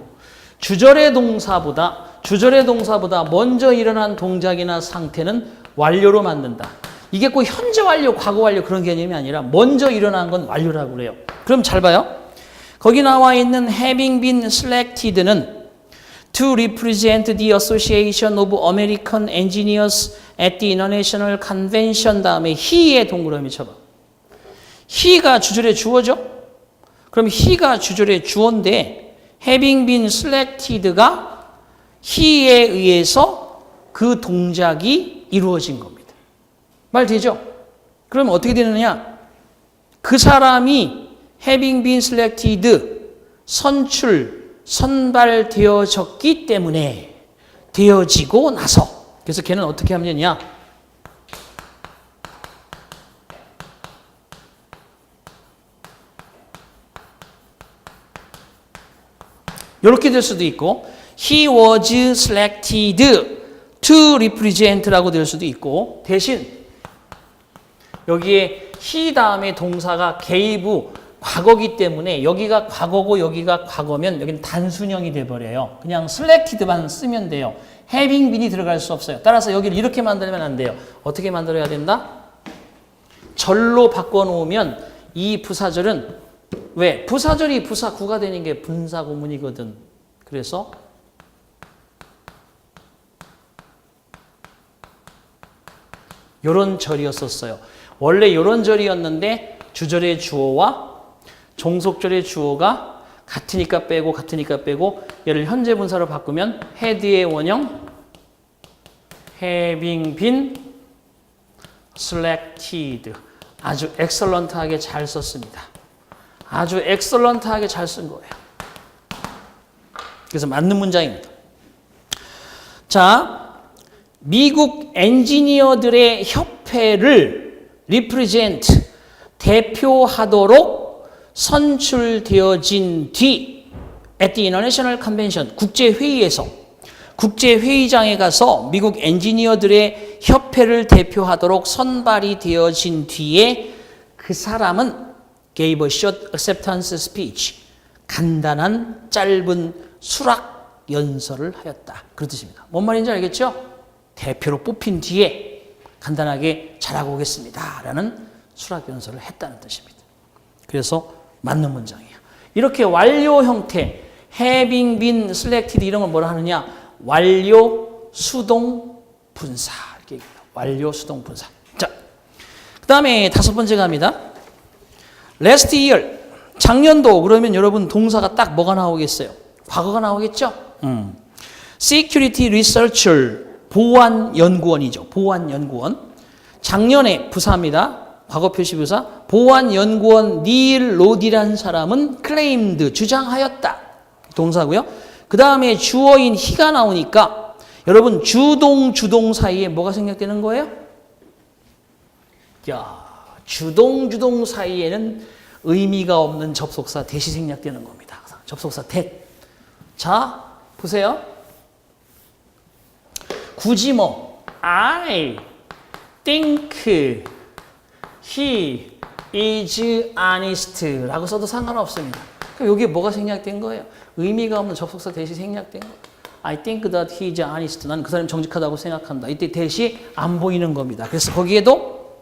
주절의 동사보다 먼저 일어난 동작이나 상태는 완료로 만든다. 이게 꼭 현재 완료, 과거 완료 그런 개념이 아니라 먼저 일어난 건 완료라고 그래요. 그럼 잘 봐요. 거기 나와 있는 having been selected는 to represent the Association of American Engineers at the International Convention 다음에 he의 동그라미 쳐봐. he가 주절의 주어죠? 그럼 he가 주절의 주어인데 having been selected가 he에 의해서 그 동작이 이루어진 겁니다. 말 되죠? 그럼 어떻게 되느냐? 그 사람이 having been selected, 선발되어졌기 때문에 되어지고 나서 그래서 걔는 어떻게 하면 되냐? 이렇게 될 수도 있고 he was selected to represent라고 될 수도 있고 대신 여기에 he 다음에 동사가 gave 과거기 때문에 여기가 과거고 여기가 과거면 여기는 단순형이 돼버려요. 그냥 selected만 쓰면 돼요. having been이 들어갈 수 없어요. 따라서 여기를 이렇게 만들면 안 돼요. 어떻게 만들어야 된다? 절로 바꿔놓으면 이 부사절은 왜? 부사절이 부사구가 되는 게 분사구문이거든. 그래서 요런 절이었었어요. 원래 요런 절이었는데 주절의 주어와 종속절의 주어가 같으니까 빼고 같으니까 빼고 얘를 현재 분사로 바꾸면 had의 원형 having been selected 아주 엑설런트하게 잘 썼습니다. 아주 엑설런트하게 잘 쓴 거예요. 그래서 맞는 문장입니다. 자, 미국 엔지니어들의 협회를 represent 대표하도록 선출되어진 뒤 at the International Convention 국제회의에서 국제회의장에 가서 미국 엔지니어들의 협회를 대표하도록 선발이 되어진 뒤에 그 사람은 gave a short acceptance speech 간단한 짧은 수락 연설을 하였다. 그런 뜻입니다. 뭔 말인지 알겠죠? 대표로 뽑힌 뒤에 간단하게 잘하고 오겠습니다. 라는 수락 연설을 했다는 뜻입니다. 그래서 맞는 문장이에요. 이렇게 완료 형태, having been selected 이런 걸 뭐라 하느냐? 완료 수동 분사. 이렇게 얘기합니다. 완료 수동 분사. 자, 그 다음에 5번째 갑니다. last year, 작년도 그러면 여러분 동사가 딱 뭐가 나오겠어요? 과거가 나오겠죠? Security researcher, 보안연구원이죠. 보안연구원. 작년에 부사입니다. 과거 표시 부사. 보안연구원 닐 로디라는 사람은 claimed, 주장하였다. 동사고요. 그 다음에 주어인 he가 나오니까 여러분 주동, 주동 사이에 뭐가 생략되는 거예요? 야, 주동, 주동 사이에는 의미가 없는 접속사 대시 생략되는 겁니다. 접속사 that. 자, 보세요. 굳이 뭐 I think he is honest 라고 써도 상관없습니다. 그럼 여기에 뭐가 생략된 거예요? 의미가 없는 접속사 대시 생략된 거예요. I think that he is honest. 난 그 사람이 정직하다고 생각한다. 이때 대시 안 보이는 겁니다. 그래서 거기에도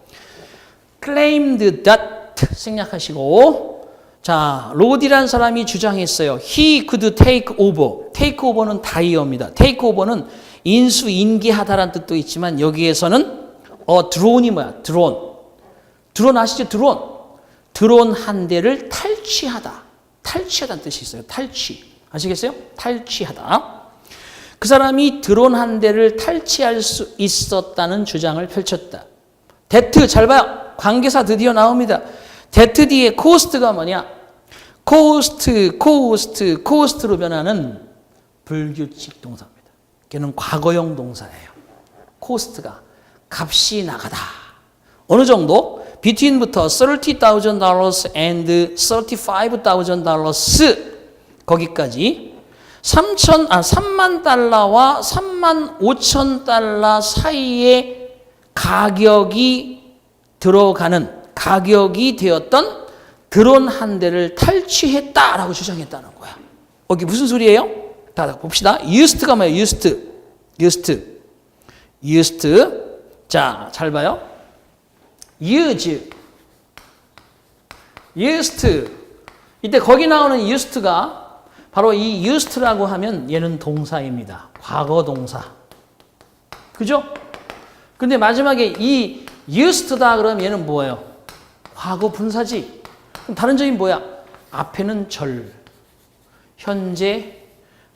claimed that 생략하시고 자, 로디라는 사람이 주장했어요. He could take over. take over는 다이어입니다. take over는 인수, 인계하다라는 뜻도 있지만 여기에서는 드론이 뭐야? 드론. 드론 아시죠? 드론. 드론 한 대를 탈취하다. 탈취하다는 뜻이 있어요. 탈취. 아시겠어요? 탈취하다. 그 사람이 드론 한 대를 탈취할 수 있었다는 주장을 펼쳤다. that 잘 봐요. 관계사 드디어 나옵니다. that 뒤에 cost가 뭐냐? cost로 변하는 불규칙 동사입니다. 걔는 과거형 동사예요. cost가 값이 나가다. 어느 정도? between부터 $30,000 and $35,000 거기까지 3만 달러와 3만 5천 달러 사이의 가격이 들어가는 가격이 되었던 드론 한 대를 탈취했다라고 주장했다는 거야. 여기 무슨 소리예요? 다 봅시다. used가 뭐예요? used. 자, 잘 봐요. used. 이때 거기 나오는 used가 바로 이 used라고 하면 얘는 동사입니다. 과거 동사. 그죠? 근데 마지막에 이 used다 그러면 얘는 뭐예요? 과거 분사지. 그럼 다른 점이 뭐야? 앞에는 절. 현재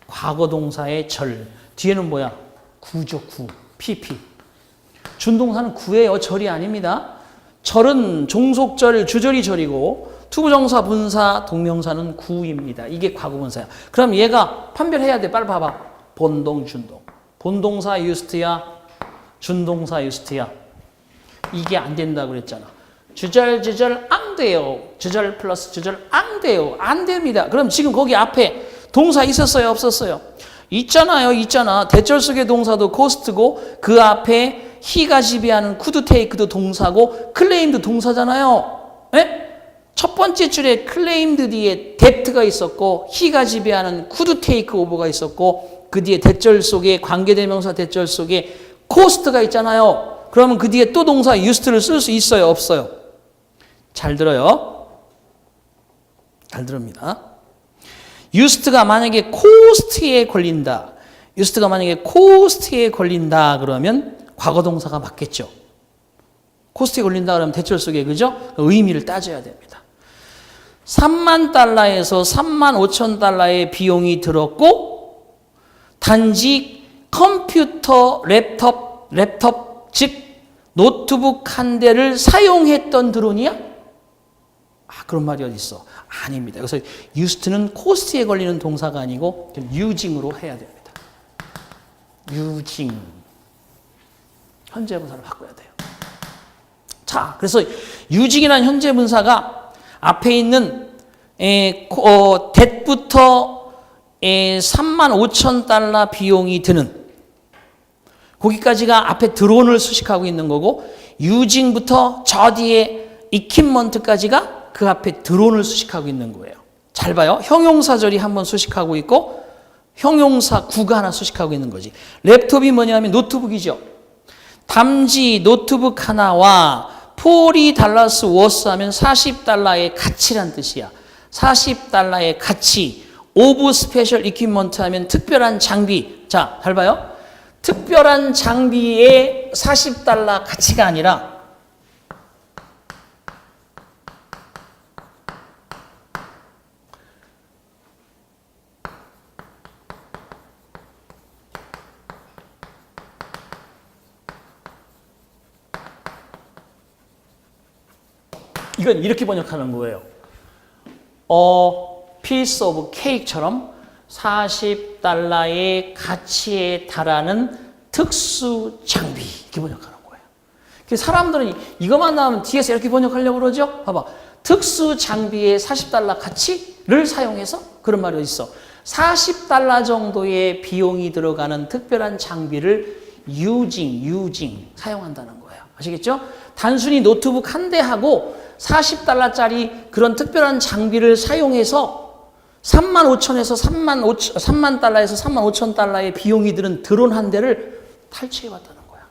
과거 동사의 절. 뒤에는 뭐야? 구죠, 구. PP. 준동사는 구예요. 절이 아닙니다. 절은 종속절, 주절이 절이고 투부정사, 분사, 동명사는 구입니다. 이게 과거분사야. 그럼 얘가 판별해야 돼. 빨리 봐봐. 본동, 준동. 본동사 유스트야, 준동사 유스트야. 이게 안 된다고 그랬잖아. 주절 안 돼요. 주절 플러스 주절 안 돼요. 안 됩니다. 그럼 지금 거기 앞에 동사 있었어요? 없었어요? 있잖아요. 대절 속의 동사도 cost고 그 앞에 he가 지배하는 could take도 동사고 claim도 동사잖아요. 에? 첫 번째 줄에 claimed 뒤에 that가 있었고 he가 지배하는 could take over가 있었고 그 뒤에 대절 속에 관계대명사 대절 속에 cost가 있잖아요. 그러면 그 뒤에 또 동사 used를 쓸 수 있어요? 없어요? 잘 들어요. 잘 들읍니다. used가 만약에 cost에 걸린다. used가 만약에 cost에 걸린다 그러면 과거 동사가 맞겠죠. cost에 걸린다 그러면 대절 속에 그죠? 의미를 따져야 됩니다. 3만 달러에서 3만 5천 달러의 비용이 들었고 단지 컴퓨터, 랩톱, 즉 노트북 한 대를 사용했던 드론이야? 그런 말이 어디 있어? 아닙니다. 그래서 used는 cost에 걸리는 동사가 아니고 using으로 해야 됩니다. using. 현재분사를 바꿔야 돼요. 자, 그래서 using이라는 현재분사가 앞에 있는 that부터 3만 5천 달러 비용이 드는 거기까지가 앞에 드론을 수식하고 있는 거고 using부터 저 뒤에 equipment까지가 그 앞에 드론을 수식하고 있는 거예요. 잘 봐요. 형용사절이 한번 수식하고 있고 형용사 구가 하나 수식하고 있는 거지. 랩톱이 뭐냐면 노트북이죠. 담지 노트북 하나와 $40 워스 하면 40달러의 가치란 뜻이야. 40달러의 가치. 오브 스페셜 이퀴먼트 하면 특별한 장비. 자, 잘 봐요. 특별한 장비의 40달러 가치가 아니라 이건 이렇게 번역하는 거예요. piece of cake처럼 40달러의 가치에 달하는 특수 장비 이렇게 번역하는 거예요. 사람들은 이것만 나오면 뒤에서 이렇게 번역하려고 그러죠. 봐봐. 특수 장비의 40달러 가치를 사용해서 그런 말이 있어. 40달러 정도의 비용이 들어가는 특별한 장비를 using 사용한다는 거예요. 아시겠죠? 단순히 노트북 한 대하고 40달러짜리 그런 특별한 장비를 사용해서 3만 5천에서 3만 달러에서 3만 5천 달러의 비용이 드는 드론 한 대를 탈취해봤다는 거야.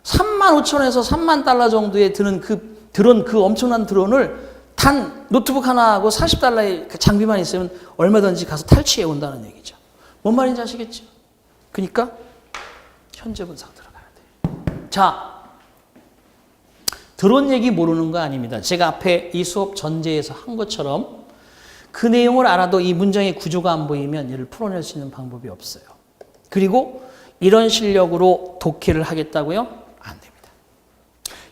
3만 5천에서 3만 달러 정도에 드는 그 드론, 그 엄청난 드론을 단 노트북 하나하고 40달러의 그 장비만 있으면 얼마든지 가서 탈취해 온다는 얘기죠. 뭔 말인지 아시겠죠? 그러니까 현재 분사가 들어가야 돼요. 자, 드론 얘기 모르는 거 아닙니다. 제가 앞에 이 수업 전제에서 한 것처럼 그 내용을 알아도 이 문장의 구조가 안 보이면 얘를 풀어낼 수 있는 방법이 없어요. 그리고 이런 실력으로 독해를 하겠다고요? 안 됩니다.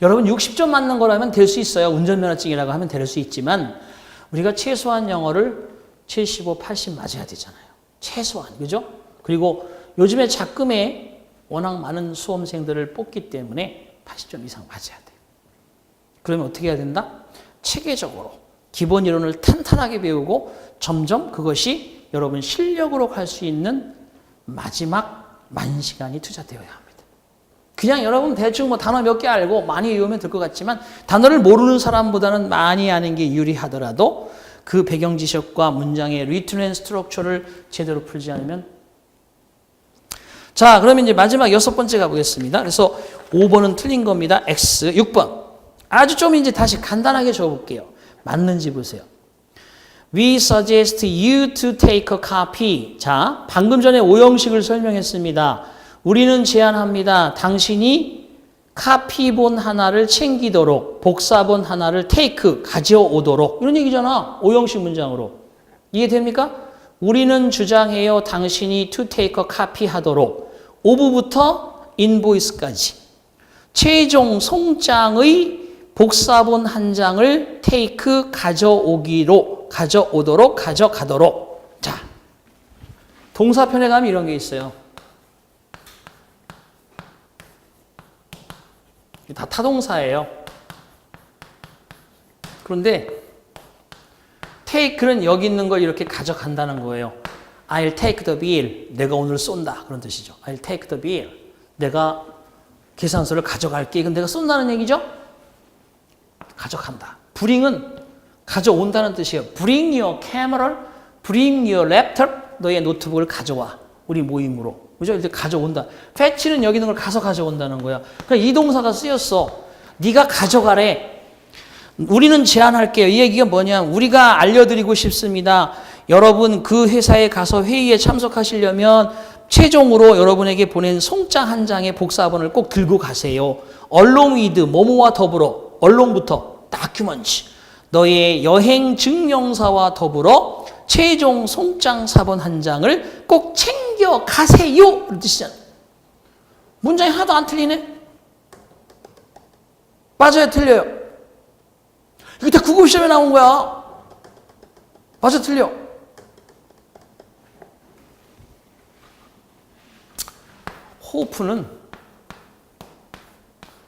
여러분 60점 맞는 거라면 될 수 있어요. 운전면허증이라고 하면 될 수 있지만 우리가 최소한 영어를 75, 80 맞아야 되잖아요. 최소한. 그죠? 그리고 요즘에 작금에 워낙 많은 수험생들을 뽑기 때문에 80점 이상 맞아야 돼요. 그러면 어떻게 해야 된다? 체계적으로 기본 이론을 탄탄하게 배우고 점점 그것이 여러분 실력으로 갈 수 있는 마지막 만 시간이 투자되어야 합니다. 그냥 여러분 대충 뭐 단어 몇 개 알고 많이 외우면 될 것 같지만 단어를 모르는 사람보다는 많이 아는 게 유리하더라도 그 배경 지식과 문장의 리튼 앤 스트럭처를 제대로 풀지 않으면 자, 그러면 이제 마지막 6번째 가보겠습니다. 그래서 5번은 틀린 겁니다. X. 6번. 아주 좀 이제 다시 간단하게 적어볼게요. 맞는지 보세요. We suggest you to take a copy. 자, 방금 전에 오형식을 설명했습니다. 우리는 제안합니다. 당신이 카피본 하나를 챙기도록, 복사본 하나를 take, 가져오도록. 이런 얘기잖아. 오형식 문장으로. 이해됩니까? 우리는 주장해요. 당신이 to take a copy 하도록. of부터 invoice까지. 최종 송장의 복사본 한 장을 take 가져오도록 가져가도록. 자, 동사편에 가면 이런 게 있어요. 다 타동사예요. 그런데 take는 여기 있는 걸 이렇게 가져간다는 거예요. I'll take the bill. 내가 오늘 쏜다. 그런 뜻이죠. I'll take the bill. 내가 계산서를 가져갈게. 이건 내가 쏜다는 얘기죠. 가져간다. bring은 가져온다는 뜻이에요. Bring your camera, bring your laptop. 너의 노트북을 가져와. 우리 모임으로. 그죠? 이제 가져온다. fetch는 여기 있는 걸 가서 가져온다는 거야. 그러니까 이 동사가 쓰였어. 네가 가져가래. 우리는 제안할게요. 이 얘기가 뭐냐? 우리가 알려드리고 싶습니다. 여러분 그 회사에 가서 회의에 참석하시려면 최종으로 여러분에게 보낸 송장 한 장의 복사본을 꼭 들고 가세요. along with 뭐뭐와 더불어 along부터 document 너의 여행 증명서와 더불어 최종 송장 사본 한 장을 꼭 챙겨 가세요. 그런 뜻이잖아. 문장이 하나도 안 틀리네. 맞아요, 틀려요. 이게 다 국어시험에 나온 거야. 맞아, 틀려. 호프는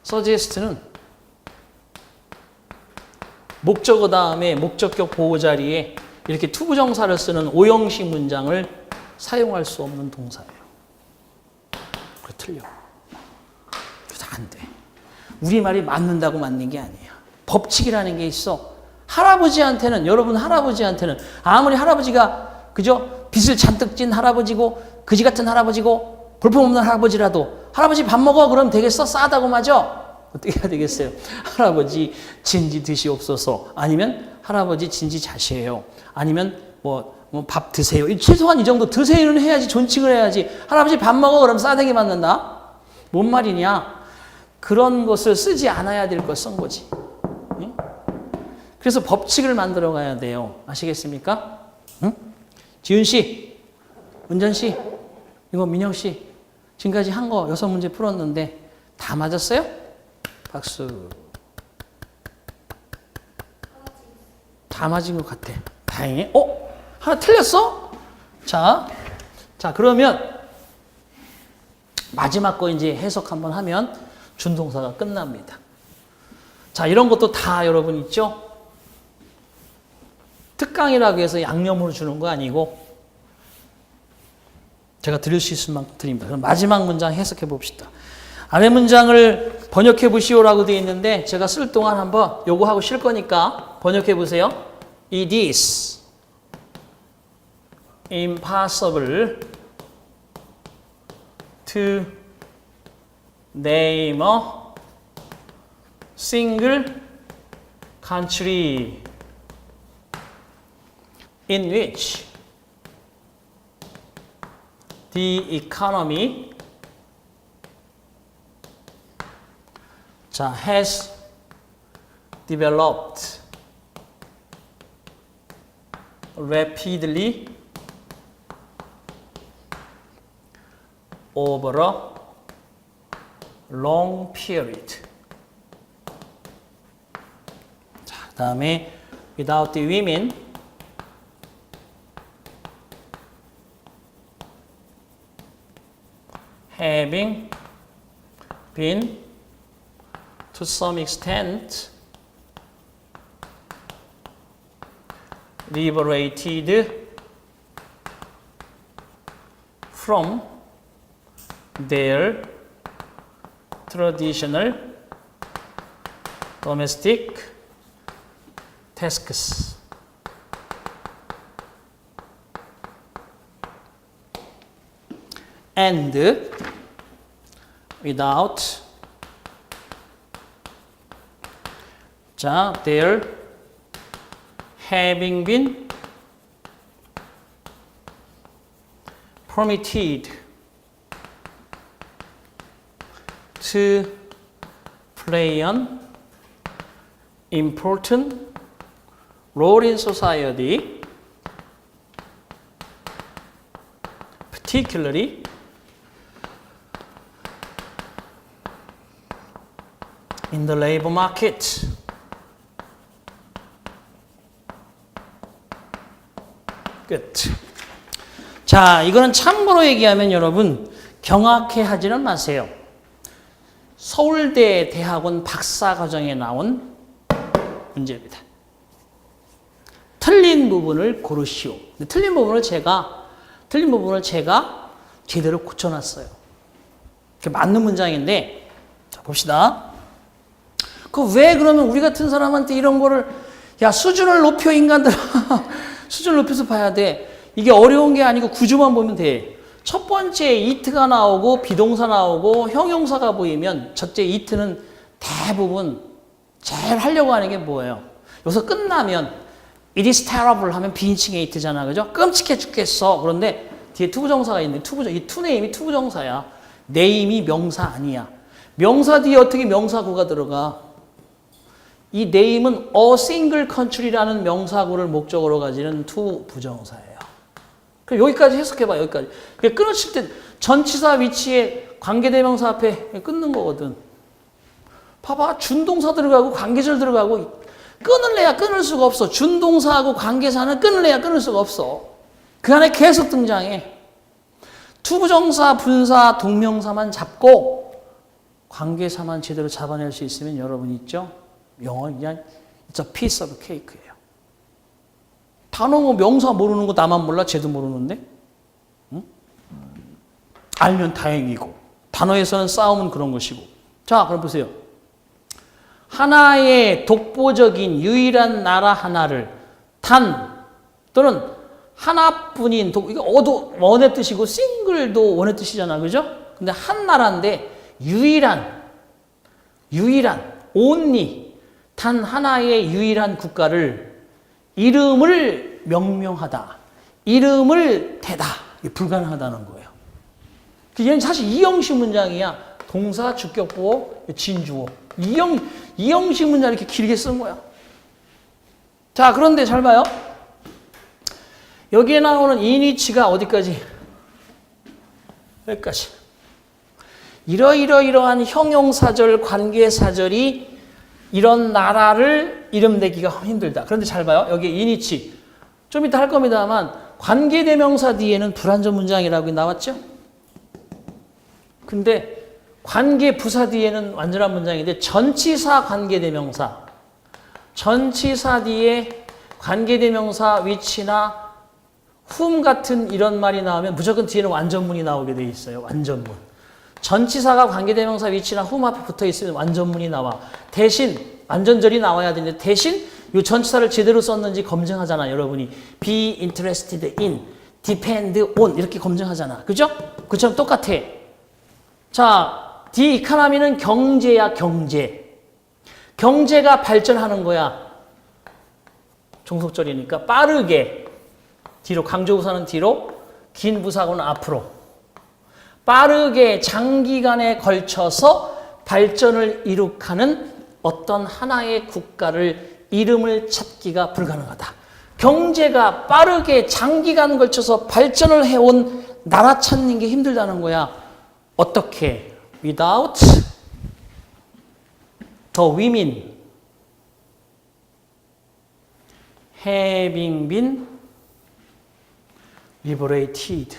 suggest는 목적어 다음에 목적격 보호 자리에 이렇게 투부정사를 쓰는 오형식 문장을 사용할 수 없는 동사예요. 그래, 틀려. 그래서 안 돼. 우리말이 맞는다고 맞는 게 아니야. 법칙이라는 게 있어. 할아버지한테는, 여러분 할아버지한테는 아무리 할아버지가 그죠? 빚을 잔뜩 진 할아버지고 그지 같은 할아버지고 볼품없는 할아버지라도 할아버지 밥 먹어 그러면 되겠어? 싸다고 맞아? 어떻게 해야 되겠어요? 할아버지 진지 드시옵소서. 아니면 할아버지 진지 자시해요. 아니면 뭐 밥 드세요. 최소한 이 정도 드세요는 해야지. 존칭을 해야지. 할아버지 밥 먹어 그럼 싸대기 맞는다? 뭔 말이냐? 그런 것을 쓰지 않아야 될 걸 쓴 거지. 응? 그래서 법칙을 만들어 가야 돼요. 아시겠습니까? 응? 지은 씨, 은전 씨, 이거 민영 씨, 지금까지 한 거 6문제 풀었는데 다 맞았어요? 박수. 다 맞은 것 같아. 다행히. 하나 틀렸어? 자, 그러면 마지막 거 이제 해석 한번 하면 준동사가 끝납니다. 자, 이런 것도 다 여러분 있죠? 특강이라고 해서 양념으로 주는 거 아니고 제가 드릴 수 있을 만큼 드립니다. 그럼 마지막 문장 해석해 봅시다. 아래 문장을 번역해 보시오라고 되어 있는데 제가 쓸 동안 한번 요거 하고 쉴 거니까 번역해 보세요. It is impossible to name a single country in which the economy has developed rapidly over a long period. 자, 그다음에 without the women having been to some extent liberated from their traditional domestic tasks. And without their having been permitted to play an important role in society, particularly in the labor market. 끝. 자, 이거는 참고로 얘기하면 여러분 경악해 하지는 마세요. 서울대 대학원 박사과정에 나온 문제입니다. 틀린 부분을 고르시오. 틀린 부분을 제가 제대로 고쳐놨어요. 맞는 문장인데, 자, 봅시다. 왜 그러면 우리 같은 사람한테 이런 거를, 야, 수준을 높여, 인간들아. 수준을 높여서 봐야 돼. 이게 어려운 게 아니고 구조만 보면 돼. 첫 번째 it가 나오고 비동사 나오고 형용사가 보이면 첫째 it는 대부분 제일 하려고 하는 게 뭐예요? 여기서 끝나면 it is terrible 하면 비인칭의 it잖아. 그죠? 끔찍해 죽겠어. 그런데 뒤에 투부정사가 있는데 이 투네임이 투부정사야. 네임이 명사 아니야. 명사 뒤에 어떻게 명사구가 들어가? 이 네임은 a single country라는 명사구를 목적으로 가지는 투부정사예요. 그럼 여기까지 해석해봐. 여기까지. 끊어칠 때 전치사 위치에 관계대명사 앞에 끊는 거거든. 봐봐. 준동사 들어가고 관계절 들어가고 끊을래야 끊을 수가 없어. 준동사하고 관계사는 끊을래야 끊을 수가 없어. 그 안에 계속 등장해. 투부정사, 분사, 동명사만 잡고 관계사만 제대로 잡아낼 수 있으면 여러분 있죠? 영어 그냥 it's a piece of cake예요. 단어 뭐 명사 모르는 거 나만 몰라? 쟤도 모르는데? 응? 알면 다행이고 단어에서는 싸움은 그런 것이고. 자, 그럼 보세요. 하나의 독보적인 유일한 나라 하나를 단 또는 하나뿐인 이거 원의 뜻이고 싱글도 원의 뜻이잖아. 그죠? 근데 한 나라인데 유일한 only 단 하나의 유일한 국가를 이름을 명명하다. 이름을 대다. 이게 불가능하다는 거예요. 얘는 사실 이형식 문장이야. 동사, 주격보호, 진주어. 이형식 문장 이렇게 길게 쓴 거야. 자, 그런데 잘 봐요. 여기에 나오는 인위치가 어디까지? 여기까지. 이러이러이러한 형용사절, 관계사절이 이런 나라를 이름 내기가 힘들다. 그런데 잘 봐요. 여기 인위치. 좀 이따 할 겁니다만 관계대명사 뒤에는 불완전 문장이라고 나왔죠? 근데 관계부사 뒤에는 완전한 문장인데 전치사 관계대명사. 전치사 뒤에 관계대명사 위치나 whom 같은 이런 말이 나오면 무조건 뒤에는 완전문이 나오게 돼 있어요. 완전문. 전치사가 관계대명사 위치나 whom 앞에 붙어 있으면 완전문이 나와. 대신 완전절이 나와야 되는데 대신 이 전치사를 제대로 썼는지 검증하잖아. 여러분이 be interested in, depend on 이렇게 검증하잖아. 그죠? 그처럼 똑같아. 자, the economy는 경제야. 경제. 경제가 발전하는 거야. 종속절이니까 빠르게 뒤로 강조부사는 뒤로 긴 부사고는 앞으로 빠르게 장기간에 걸쳐서 발전을 이룩하는 어떤 하나의 국가를 이름을 찾기가 불가능하다. 경제가 빠르게 장기간 걸쳐서 발전을 해온 나라 찾는 게 힘들다는 거야. 어떻게? Without the women having been liberated.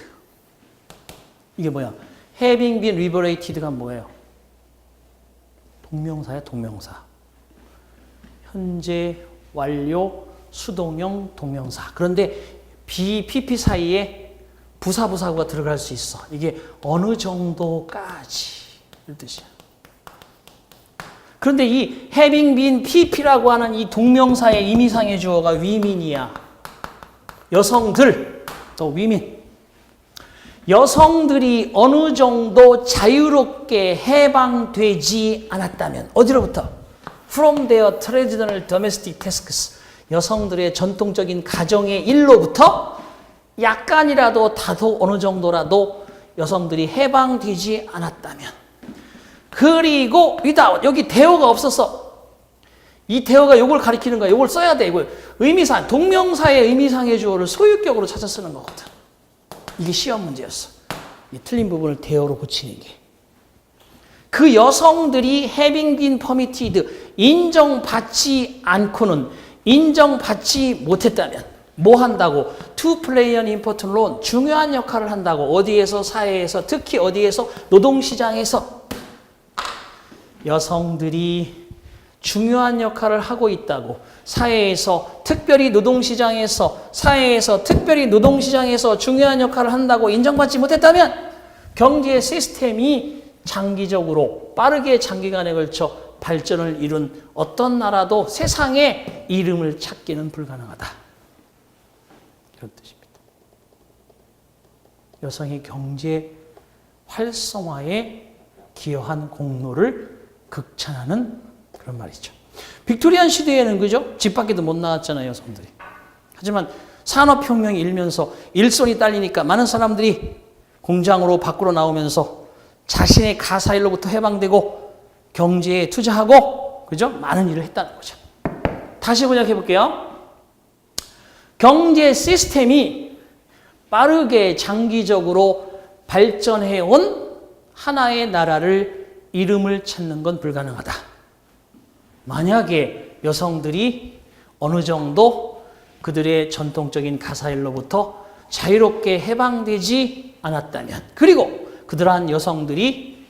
이게 뭐야? having been liberated가 뭐예요? 동명사야, 동명사. 현재, 완료, 수동형, 동명사. 그런데 PP 사이에 부사구가 들어갈 수 있어. 이게 어느 정도까지 이런 뜻이야. 그런데 이 having been PP라고 하는 이 동명사의 의미상의 주어가 위민이야. 여성들, 또 위민. 여성들이 어느 정도 자유롭게 해방되지 않았다면 어디로부터? From their traditional domestic tasks. 여성들의 전통적인 가정의 일로부터 약간이라도 다소 어느 정도라도 여성들이 해방되지 않았다면. 그리고 without 여기 대어가 없었어. 이 대어가 요걸 가리키는 거야. 요걸 써야 돼. 이걸 의미상 동명사의 의미상의 주어를 소유격으로 찾아 쓰는 거거든. 이게 시험 문제였어. 이 틀린 부분을 대어로 고치는 게. 그 여성들이 having been permitted 인정받지 않고는 인정받지 못했다면 뭐 한다고? To play an important role. 중요한 역할을 한다고. 어디에서? 사회에서. 특히 어디에서? 노동시장에서. 여성들이 중요한 역할을 하고 있다고. 사회에서, 특별히 노동시장에서, 사회에서, 특별히 노동시장에서 중요한 역할을 한다고 인정받지 못했다면 경제 시스템이 장기적으로 빠르게 장기간에 걸쳐 발전을 이룬 어떤 나라도 세상에 이름을 찾기는 불가능하다. 이런 뜻입니다. 여성의 경제 활성화에 기여한 공로를 극찬하는 그런 말이죠. 빅토리안 시대에는 그죠? 집 밖에도 못 나왔잖아요, 여성들이. 하지만 산업혁명이 일면서 일손이 딸리니까 많은 사람들이 공장으로 밖으로 나오면서 자신의 가사일로부터 해방되고 경제에 투자하고 그죠? 많은 일을 했다는 거죠. 다시 번역해 볼게요. 경제 시스템이 빠르게 장기적으로 발전해 온 하나의 나라를 이름을 찾는 건 불가능하다. 만약에 여성들이 어느 정도 그들의 전통적인 가사일로부터 자유롭게 해방되지 않았다면, 그리고 그러한 여성들이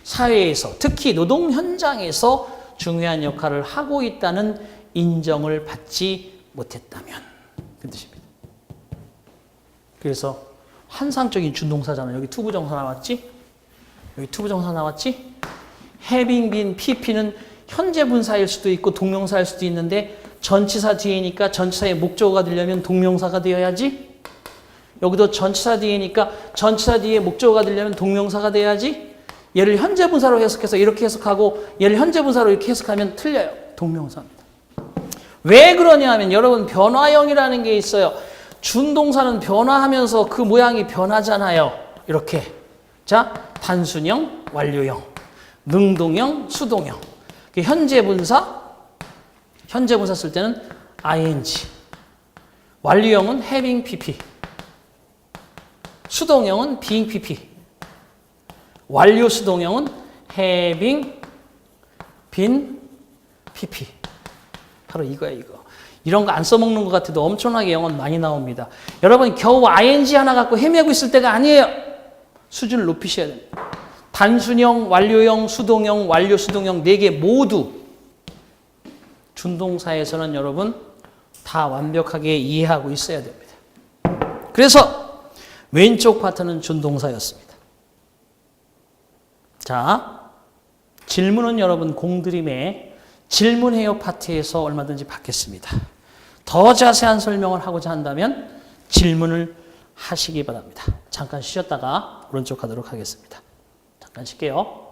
사회에서 특히 노동 현장에서 중요한 역할을 하고 있다는 인정을 받지 못했다면 그 뜻입니다. 그래서 환상적인 준동사잖아요. 여기 투부정사 나왔지? 여기 투부정사 나왔지? having been pp는 현재 분사일 수도 있고 동명사일 수도 있는데 전치사 뒤에니까 전치사의 목적어가 되려면 동명사가 되어야지. 여기도 전치사 뒤에니까 전치사 뒤에 목적어가 되려면 동명사가 돼야지. 얘를 현재 분사로 해석해서 이렇게 해석하고 얘를 현재 분사로 이렇게 해석하면 틀려요. 동명사입니다. 왜 그러냐 하면 여러분 변화형이라는 게 있어요. 준동사는 변화하면서 그 모양이 변하잖아요. 이렇게. 자, 단순형, 완료형, 능동형, 수동형. 현재 분사 쓸 때는 ing. 완료형은 having pp. 수동형은 being pp. 완료 수동형은 having been pp. 바로 이거야, 이거. 이런 거 안 써먹는 것 같아도 엄청나게 영어는 많이 나옵니다. 여러분 겨우 ing 하나 갖고 헤매고 있을 때가 아니에요. 수준을 높이셔야 됩니다. 단순형, 완료형, 수동형, 완료 수동형 4개 모두 준동사에서는 여러분 다 완벽하게 이해하고 있어야 됩니다. 그래서 왼쪽 파트는 준동사였습니다. 자, 질문은 여러분 공드림의 질문해요 파트에서 얼마든지 받겠습니다. 더 자세한 설명을 하고자 한다면 질문을 하시기 바랍니다. 잠깐 쉬었다가 오른쪽 가도록 하겠습니다. 잠깐 쉴게요.